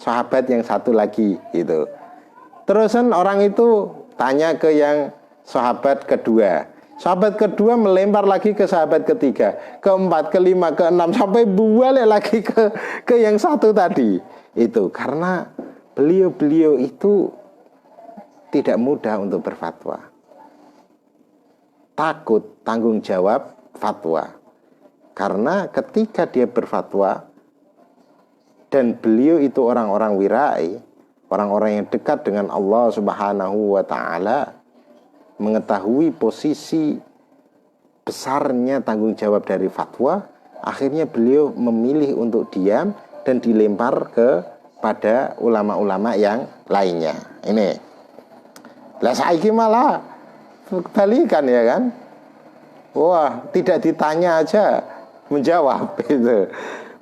sahabat yang satu lagi gitu. Terusan orang itu tanya ke yang sahabat kedua, sahabat kedua melempar lagi ke sahabat ketiga, keempat, kelima, keenam, sampai balik lagi ke yang satu tadi. Itu karena beliau itu tidak mudah untuk berfatwa. Takut tanggung jawab fatwa. Karena ketika dia berfatwa, dan beliau itu orang-orang wirai, orang-orang yang dekat dengan Allah Subhanahu wa ta'ala, mengetahui posisi besarnya tanggung jawab dari fatwa, akhirnya beliau memilih untuk diam dan dilempar pada ulama-ulama yang lainnya. Ini lah saiki malah kebalikan, ya kan? Wah, tidak ditanya aja menjawab itu.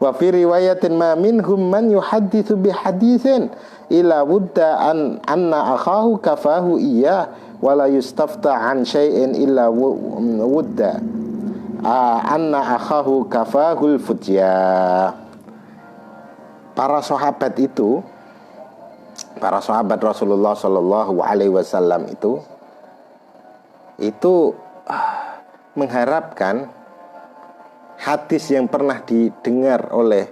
Wa fi riwayatin ma minhum man yuhadditsu bi haditsin ila wudda anna akhahu kafahu iya wala yustafta an syai'in illa wudda anna akhahu kafahul futya. Para sahabat itu, para sahabat Rasulullah Shallallahu Alaihi Wasallam itu mengharapkan hadis yang pernah didengar oleh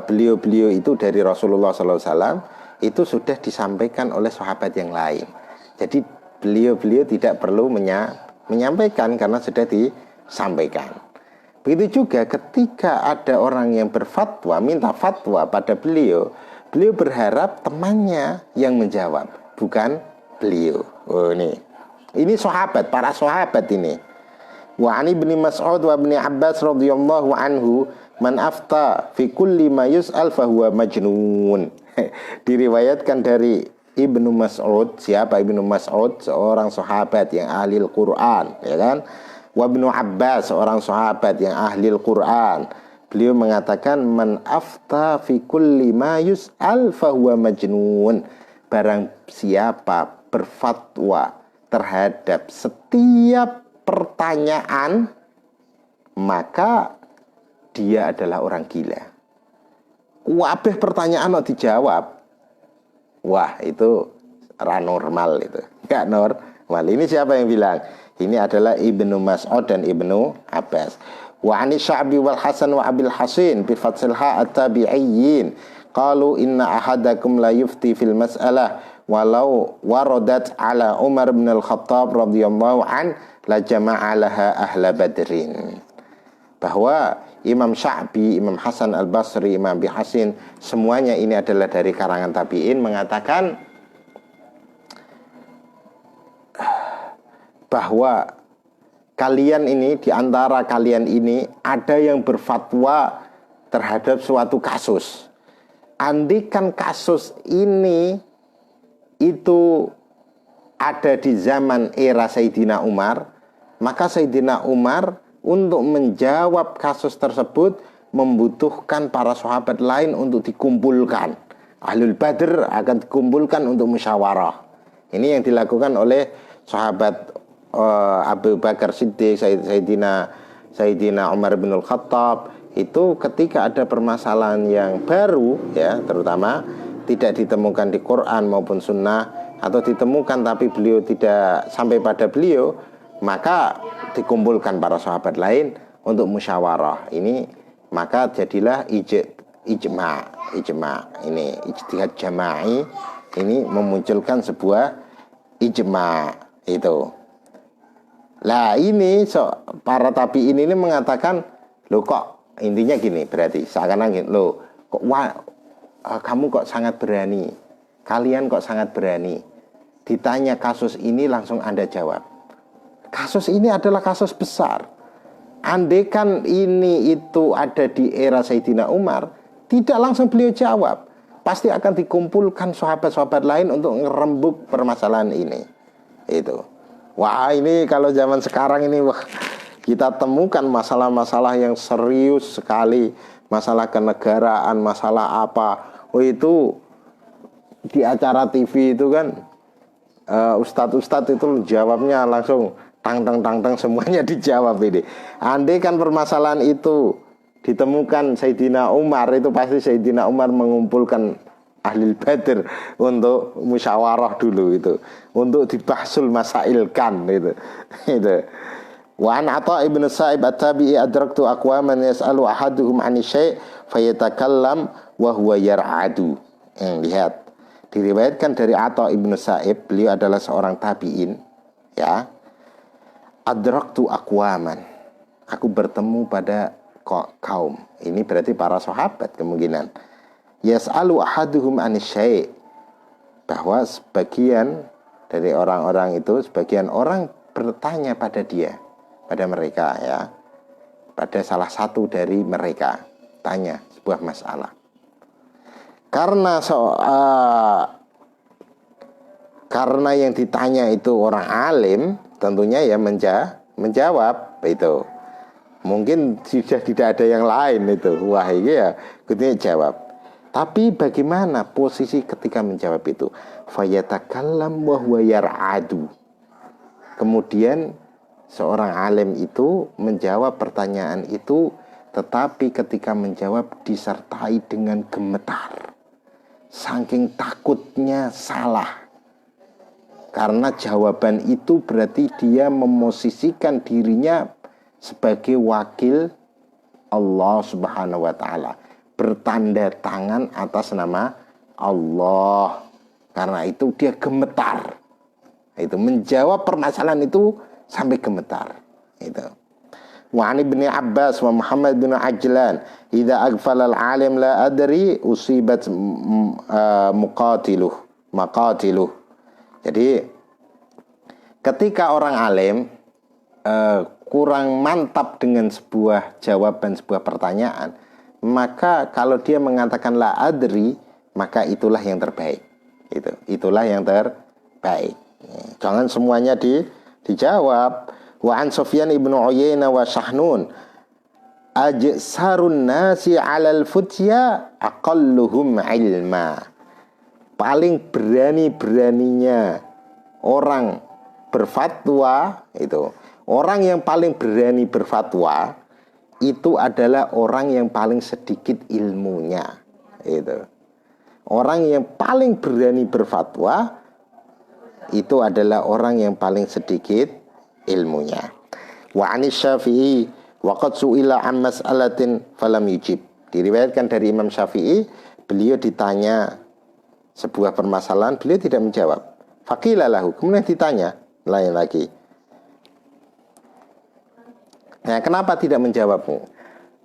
beliau-beliau itu dari Rasulullah Sallallahu Alaihi Wasallam itu sudah disampaikan oleh sahabat yang lain. Jadi beliau-beliau tidak perlu menyampaikan karena sudah disampaikan. Begitu juga ketika ada orang yang berfatwa, minta fatwa pada beliau, beliau berharap temannya yang menjawab, bukan beliau. Oh ini sahabat, para sahabat ini. Wa ani bin Mas'ud wa bin Abbas radhiyallahu anhu man afta fi kulli ma yus'al fahuwa majnun. Diriwayatkan dari Ibnu Mas'ud. Siapa Ibnu Mas'ud? Seorang sahabat yang ahli Al-Quran, ya kan? Wa Ibnu Abbas, seorang sahabat yang ahli Al-Quran. Beliau mengatakan man afta fi kulli ma yus'al fahuwa majnun. Barang siapa berfatwa terhadap setiap pertanyaan, maka dia adalah orang gila. Wabeh pertanyaan mau dijawab, wah itu normal, itu nggak normal. Ini siapa yang bilang? Ini adalah Ibnu Mas'ud dan Ibnu Abbas. Wa ani Sya'bi wal Hasan wa Abil Hasin bi fathil ha at-tabi'iyyin qalu inna ahadakum la yufti fil mas'alah walau waradat ala Umar bin Al-Khattab radhiyallahu an la jama'alaha ahla badrin. Bahwa Imam Sya'bi, Imam Hasan Al-Basri, Imam Abi Hasin, semuanya ini adalah dari karangan tabi'in, mengatakan bahwa kalian ini, di antara kalian ini ada yang berfatwa terhadap suatu kasus. Andikan kasus ini itu ada di zaman era Sayyidina Umar, maka Sayyidina Umar untuk menjawab kasus tersebut membutuhkan para sahabat lain untuk dikumpulkan. Ahlul Badr akan dikumpulkan untuk musyawarah. Ini yang dilakukan oleh sahabat Abu Bakar Siddiq, Sayyidina Umar bin Al-Khattab. Itu ketika ada permasalahan yang baru, ya, terutama tidak ditemukan di Quran maupun Sunnah, atau ditemukan tapi beliau tidak sampai pada beliau, maka dikumpulkan para sahabat lain untuk musyawarah. Ini maka jadilah ijma. Ini ijtihad jama'i, ini memunculkan sebuah ijma itu. Lah ini para tabi'in ini mengatakan, loh kok intinya gini, berarti seakan-akan gini, loh kok kamu kok sangat berani, kalian kok sangat berani ditanya kasus ini langsung Anda jawab. Kasus ini adalah kasus besar. Andaikan ini itu ada di era Sayyidina Umar, tidak langsung beliau jawab, pasti akan dikumpulkan sahabat-sahabat lain untuk ngerembuk permasalahan ini. Itu. Wah, ini kalau zaman sekarang ini, wah, kita temukan masalah-masalah yang serius sekali, masalah kenegaraan, masalah apa. Oh, itu di acara TV itu kan ustadz-ustadz itu jawabnya langsung tang semuanya dijawab ini. Andai kan permasalahan itu ditemukan Sayyidina Umar, itu pasti Sayyidina Umar mengumpulkan ahli Badr untuk musyawarah dulu itu, untuk dibahsul masailkan itu. Itu. Wa an Atha ibn Sa'ib at-Tabi'i adraktu aqwaman yas'alu ahaduhum 'ani syai' fayatakallam wa huwa yar'adu. Lihat. Diriwayatkan dari Atha ibn Sa'ib, beliau adalah seorang tabi'in, ya. Adraktu aqwaman. Aku bertemu pada kaum. Ini berarti para sahabat kemungkinan. Yas'alu ahaduhum 'ani syai'. Bahwa sebagian dari orang-orang itu, sebagian orang bertanya pada dia, pada mereka, ya, pada salah satu dari mereka, tanya sebuah masalah. Karena yang ditanya itu orang alim, tentunya ya menjawab itu. Mungkin sudah tidak ada yang lain itu. Wah, ini ya kemudian jawab. Tapi bagaimana posisi ketika menjawab itu? Fayatakallam wa huwa yar'adu. Kemudian seorang alim itu menjawab pertanyaan itu, tetapi ketika menjawab disertai dengan gemetar, saking takutnya salah. Karena jawaban itu berarti dia memosisikan dirinya sebagai wakil Allah Subhanahu wa ta'ala, bertanda tangan atas nama Allah. Karena itu dia gemetar. Itu menjawab permasalahan itu sampai gemetar. Itu. Wa an Ibnu Abbas wa Muhammad bin Ajlan idza aghfala al-alim la adri usibat maqatiluh. Jadi ketika orang alim kurang mantap dengan sebuah jawaban sebuah pertanyaan, maka kalau dia mengatakan la adri, maka itulah yang terbaik. Itulah yang terbaik. Jangan semuanya dijawab. Wa an Sufyan ibnu Uyainah wa Shahnun ajsarun nasi 'alal futya aqalluhum ilma. Paling berani-beraninya orang berfatwa itu, orang yang paling berani berfatwa itu adalah orang yang paling sedikit ilmunya. Itu. Orang yang paling berani berfatwa itu adalah orang yang paling sedikit ilmunya. Wa anis Syafi'i wa qad su'ila an mas'alatin falam yujib. Diriwayatkan dari Imam Syafi'i, beliau ditanya sebuah permasalahan, beliau tidak menjawab. Faqila lahu, kemudian ditanya lain lagi. Nah, kenapa tidak menjawabmu?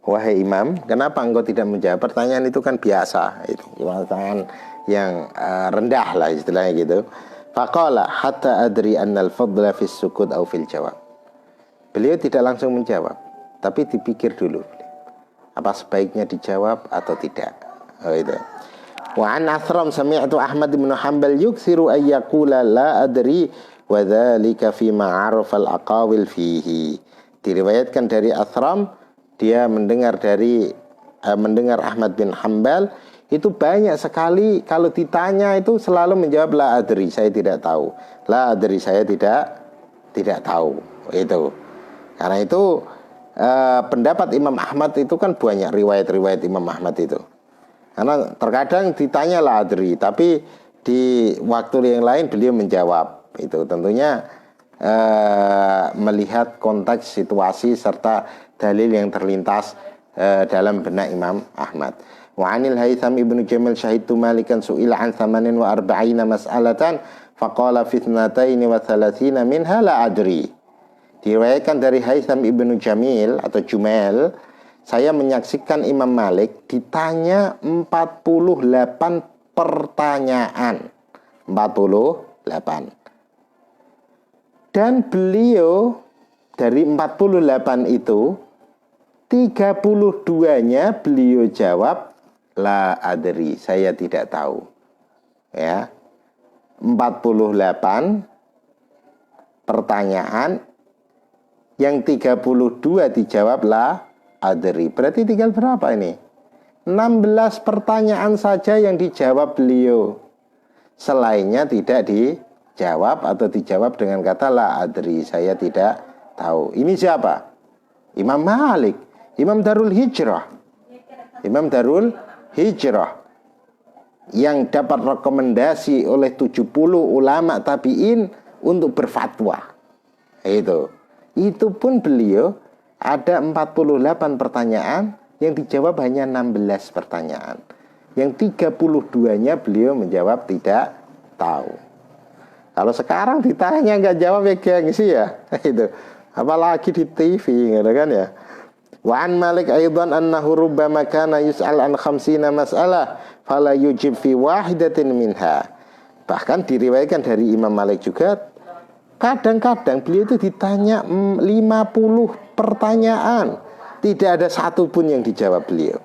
Wahai Imam, kenapa engkau tidak menjawab? Pertanyaan itu kan biasa, itu pertanyaan yang rendah lah istilahnya gitu. Faqala hatta adri annal fadla fis sukut au fil jawab. Beliau tidak langsung menjawab, tapi dipikir dulu. Apa sebaiknya dijawab atau tidak? Oh itu. Wa an Athram sami'tu Ahmad bin Hanbal yuksiru ay yaqula la adri wa dzalika fi ma'arif al-aqawil fihi. Diriwayatkan dari Athram, dia mendengar Ahmad bin Hanbal, itu banyak sekali kalau ditanya itu selalu menjawab la adri, saya tidak tahu. La adri, saya tidak tahu. Itu. Karena itu pendapat Imam Ahmad itu kan banyak riwayat-riwayat Imam Ahmad itu. Karena terkadang ditanya la adri, tapi di waktu yang lain beliau menjawab. Itu tentunya melihat konteks situasi serta dalil yang terlintas dalam benak Imam Ahmad. Wa anil Haytham ibnu Jamil syahidtu Malikan su'ila an 48 mas'alatan faqala fi 32 minha la adri. Diriwayatkan dari Haytham ibnu Jamil atau Jumail, saya menyaksikan Imam Malik ditanya 48 pertanyaan. 48. Dan beliau dari 48 itu 32-nya beliau jawab la adri, saya tidak tahu. Ya. 48 pertanyaan, yang 32 dijawab la adri. Berarti tinggal berapa ini? 16 pertanyaan saja yang dijawab beliau. Selainnya tidak dijawab atau dijawab dengan kata la adri, saya tidak tahu. Ini siapa? Imam Malik, Imam Darul Hijrah. Imam Darul Hijrah yang dapat rekomendasi oleh 70 ulama tabi'in untuk berfatwa. Itu pun beliau ada 48 pertanyaan, yang dijawab hanya 16 pertanyaan. Yang 32-nya beliau menjawab tidak tahu. Kalau sekarang ditanya nggak jawab ya gengsi ya. Itu. Apalagi di TV gitu kan ya. Wa an Malik aidan annahu rubbama kana yus'al an 50 mas'alah fala yujib fi wahidatin minha. Bahkan diriwayatkan dari Imam Malik juga, kadang-kadang beliau itu ditanya 50 pertanyaan, tidak ada satu pun yang dijawab beliau.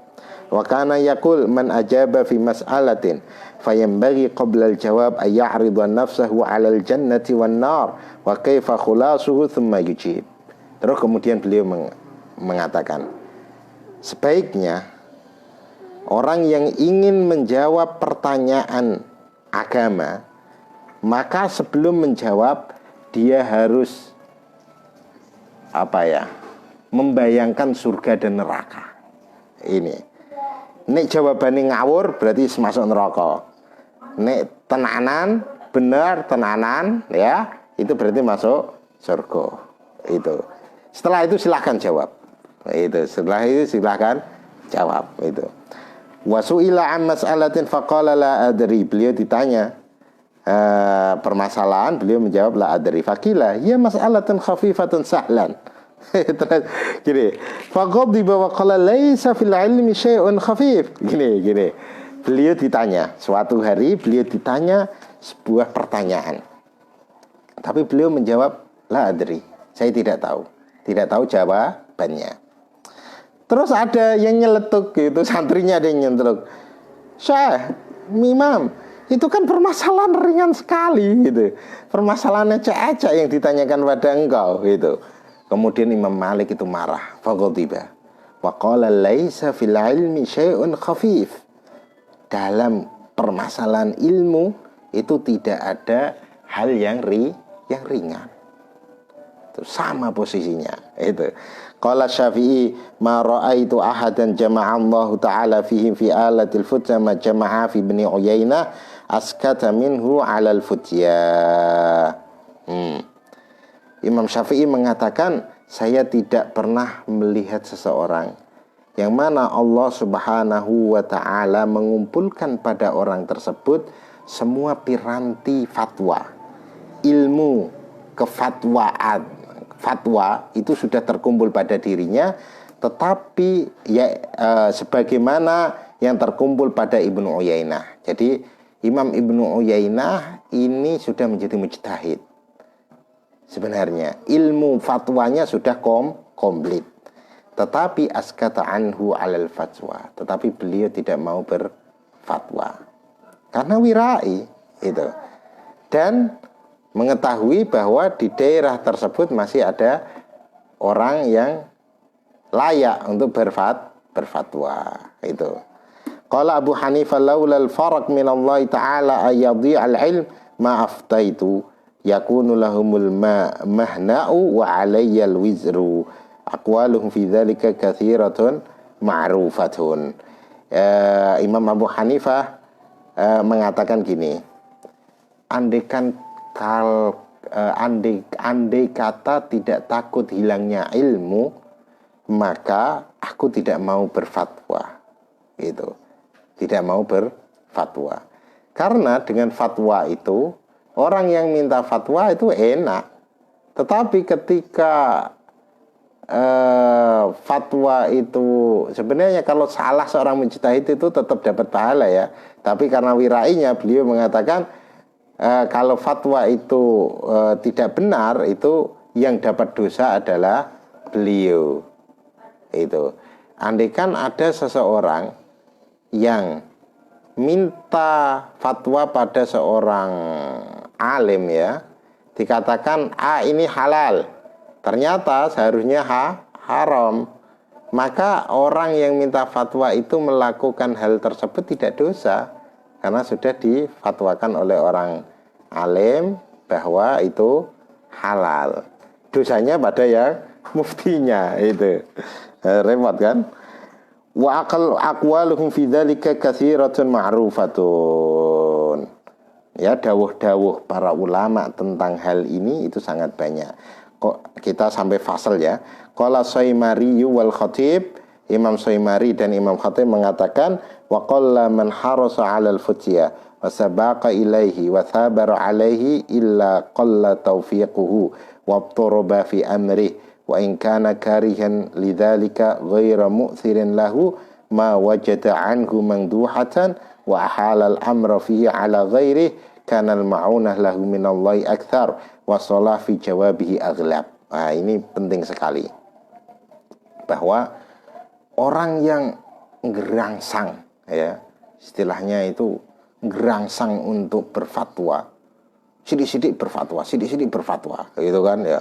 Wa kana yaqul man ajaba fi mas'alatin fayambaghi qabla al-jawab ay ya'rida nafsahu 'ala al-jannati wan-nar wa kaifa khulasuhu thumma yujib. Terus kemudian beliau mengatakan, sebaiknya orang yang ingin menjawab pertanyaan agama, maka sebelum menjawab dia harus membayangkan surga dan neraka. Ini nek jawabannya ngawur berarti masuk neraka. Nek tenanan, benar tenanan ya, itu berarti masuk surga. Itu. Setelah itu silahkan jawab. Setelah itu silahkan jawab. Itu. Wa su'ila an mas'alatin faqala la adri. Beliau ditanya permasalahan, beliau menjawab la adri. Faqila ya mas'alatan khafifatun sahlan. Terus gini, faqadiba wa qala laisa fil ilmi syai'un khafif. Gini. Beliau ditanya, suatu hari beliau ditanya sebuah pertanyaan. Tapi beliau menjawab, la adri, saya tidak tahu jawabannya. Terus ada yang nyeletuk gitu, santrinya ada yang nyeletuk, Syekh, Imam, itu kan permasalahan ringan sekali gitu. Permasalahan ecek-ecek yang ditanyakan pada engkau gitu. Kemudian Imam Malik itu marah, faqadiba wa qala laisa fil ilmi syai'un khafif. Dalam permasalahan ilmu itu tidak ada hal yang ringan. Itu sama posisinya. Itu. Qala Syafi'i, ma ra'aitu ahadan jama'a Allah Ta'ala fihim fi alatil futya ma jama'a fi Ibni Uyainah askata minhu 'alal futya. Imam Syafi'i mengatakan, saya tidak pernah melihat seseorang yang mana Allah Subhanahu wa Ta'ala mengumpulkan pada orang tersebut semua piranti fatwa, ilmu kefatwaan. Fatwa itu sudah terkumpul pada dirinya, tetapi sebagaimana yang terkumpul pada Ibnu Uyainah. Jadi Imam Ibnu Uyainah ini sudah menjadi mujtahid. Sebenarnya ilmu fatwanya sudah komplit, tetapi askata anhu alal fatwa, tetapi beliau tidak mau berfatwa karena wirai itu, dan mengetahui bahwa di daerah tersebut masih ada orang yang layak untuk berfatwa itu. Qala Abu Hanifah laulal faraq min Allah Ta'ala ayadhi al-ilm ma aftaitu yakunu lahumul mahna'u wa alayyal wizru. Aqwaluhum fi dzalika katsiratun ma'rufatun. Imam Abu Hanifah mengatakan gini, andai kata tidak takut hilangnya ilmu, maka aku tidak mau berfatwa. Gitu. Tidak mau berfatwa. Karena dengan fatwa itu, orang yang minta fatwa itu enak. Tetapi ketika fatwa itu sebenarnya kalau salah seorang mujtahid itu tetap dapat pahala ya. Tapi karena wirainya beliau mengatakan kalau fatwa itu tidak benar, itu yang dapat dosa adalah beliau. Itu. Andaikan ada seseorang yang minta fatwa pada seorang alim ya, dikatakan ini halal, ternyata seharusnya haram, maka orang yang minta fatwa itu melakukan hal tersebut tidak dosa, karena sudah difatwakan oleh orang alim bahwa itu halal. Dosanya pada yang muftinya itu. Repot kan? Wa aqwaluhum fi dzalika katsiratun ma'rufatun. Ya, dawuh-dawuh para ulama tentang hal ini itu sangat banyak. Kok kita sampai fasal ya. Qala Saimari wal Khatib, Imam Saimari dan Imam Khatib mengatakan wa qalla man harasa 'alal futya wa sabaqa ilaihi wa thabara 'alaihi illa qalla tawfiquhu wa abtaraba fi amrihi wa in kana karihan lidzalika ghairu mu'thirin lahu ma wajada anhu mangduhatan wa halal amra fihi ala ghairihi kana al-ma'unah lahu minallahi akthar wa shalah fi jawabihi aghlab. Nah, ini penting sekali bahwa orang yang gerangsang ya, istilahnya itu gerangsang untuk berfatwa, sidik-sidik berfatwa gitu kan ya,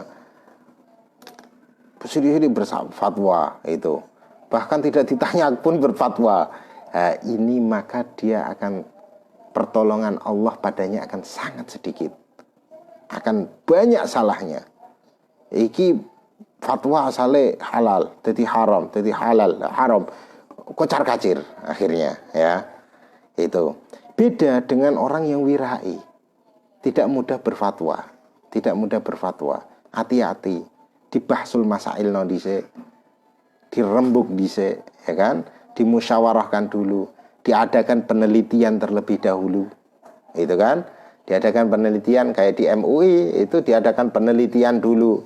sidik-sidik berfatwa itu, bahkan tidak ditanya pun berfatwa. Ini maka dia akan, pertolongan Allah padanya akan sangat sedikit, akan banyak salahnya. Iki fatwa asale halal, jadi haram, jadi halal, haram, kocar kacir akhirnya ya. Itu beda dengan orang yang wirai, tidak mudah berfatwa, hati-hati, dibahsul masail no dhisik, dirembuk dhisik ya kan, dimusyawarahkan dulu, diadakan penelitian terlebih dahulu. Itu kan, diadakan penelitian kayak di MUI itu diadakan penelitian dulu.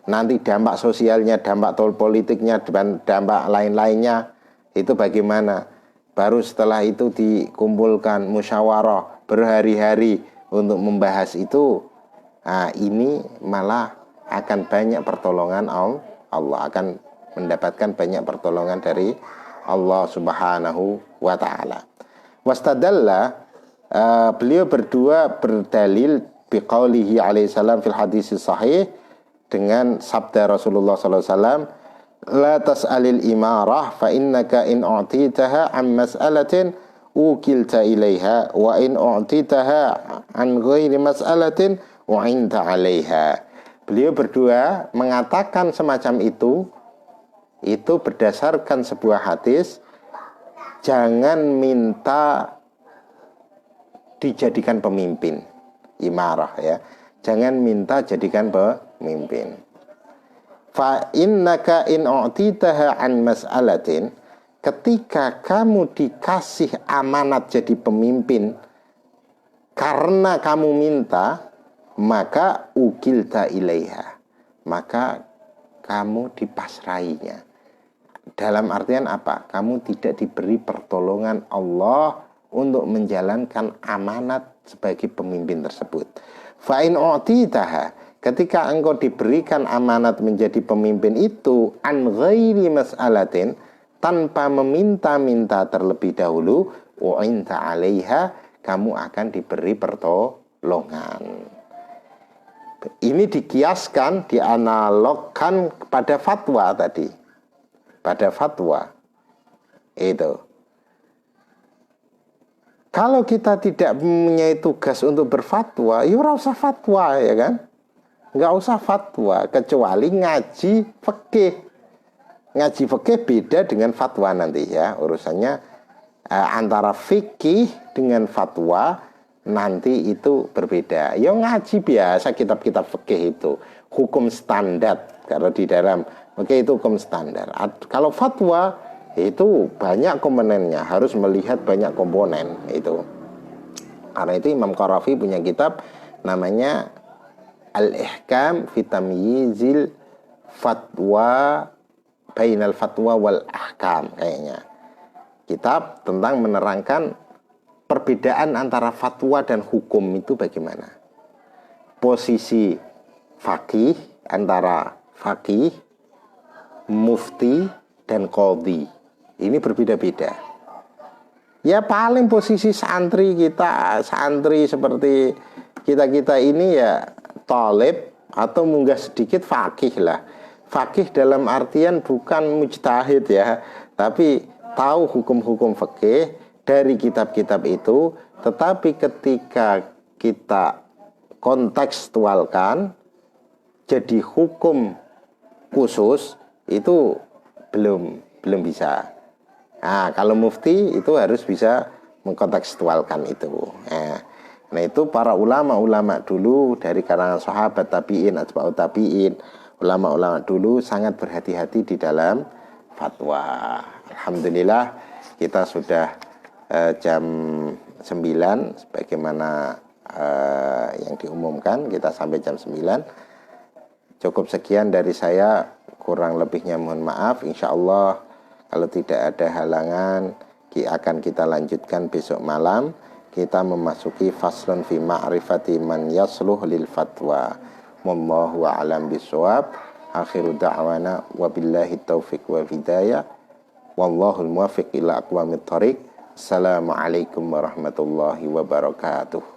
nanti dampak sosialnya, dampak politiknya, dan dampak lain-lainnya itu bagaimana. Baru setelah itu dikumpulkan musyawarah berhari-hari untuk membahas itu. Nah, ini malah akan banyak pertolongan Allah, akan mendapatkan banyak pertolongan dari Allah Subhanahu wa taala. Wastadalla, beliau berdua berdalil biqaulihi alaihi salam fil hadis sahih, dengan sabda Rasulullah sallallahu alaihi wasallam, la tas'alil imarah fa innaka in u'titaha an mas'alatin ukilta ilaiha wa in u'titaha an ghairi mas'alatin wa'inta 'alaiha. Beliau berdua mengatakan semacam itu berdasarkan sebuah hadis, jangan minta dijadikan pemimpin, imarah ya. Jangan minta jadikan pemimpin. Fa innaka in u'titaha an mas'alatin, ketika kamu dikasih amanat jadi pemimpin karena kamu minta, maka ukilta ilaiha, maka kamu dipasrahinya. Dalam artian apa? Kamu tidak diberi pertolongan Allah untuk menjalankan amanat sebagai pemimpin tersebut. Fa in u'titaha, ketika engkau diberikan amanat menjadi pemimpin itu an ghairi mas'alatin, tanpa meminta-minta terlebih dahulu, wa'inta 'alaiha, kamu akan diberi pertolongan. Ini dikiaskan, dianalogkan kepada fatwa tadi. Pada fatwa itu, kalau kita tidak mempunyai tugas untuk berfatwa, ya ora usah fatwa, ya kan? Nggak usah fatwa, kecuali ngaji fikih. Ngaji fikih beda dengan fatwa nanti ya, urusannya antara fikih dengan fatwa nanti itu berbeda. Ya ngaji biasa, kitab-kitab fikih itu hukum standar. Kalau di dalam fikih itu hukum standar. Kalau fatwa itu banyak komponennya, harus melihat banyak komponen itu. Karena itu Imam Qarafi punya kitab namanya Al-Ihkam fi Tamyizil Fatwa Bainal Fatwa wal Ahkam, kayaknya. Kitab tentang menerangkan perbedaan antara fatwa dan hukum itu bagaimana. Posisi faqih, antara faqih, mufti, dan qadhi, ini berbeda-beda. Ya paling posisi santri kita, santri seperti kita-kita ini ya talib atau munggah sedikit faqih lah. Faqih dalam artian bukan mujtahid ya, tapi tahu hukum-hukum fikih dari kitab-kitab itu. Tetapi ketika kita kontekstualkan jadi hukum khusus, itu belum bisa. Nah, kalau mufti itu harus bisa mengkontekstualkan itu. Nah, itu para ulama-ulama dulu dari kalangan sahabat, tabi'in, atba'ut tabi'in, ulama-ulama dulu sangat berhati-hati di dalam fatwa. Alhamdulillah kita sudah jam 9 sebagaimana yang diumumkan, kita sampai jam 9. Cukup sekian dari saya, kurang lebihnya mohon maaf. Insya Allah kalau tidak ada halangan akan kita lanjutkan besok malam. Kita memasuki faslun fi ma'rifati man yasluh lil fatwa. Wallahu a'lam bishawab. Akhiru da'wana wabillahi taufiq wa hidayah. Wallahul muwaffiq ila aqwamit thariq. Assalamualaikum warahmatullahi wabarakatuh.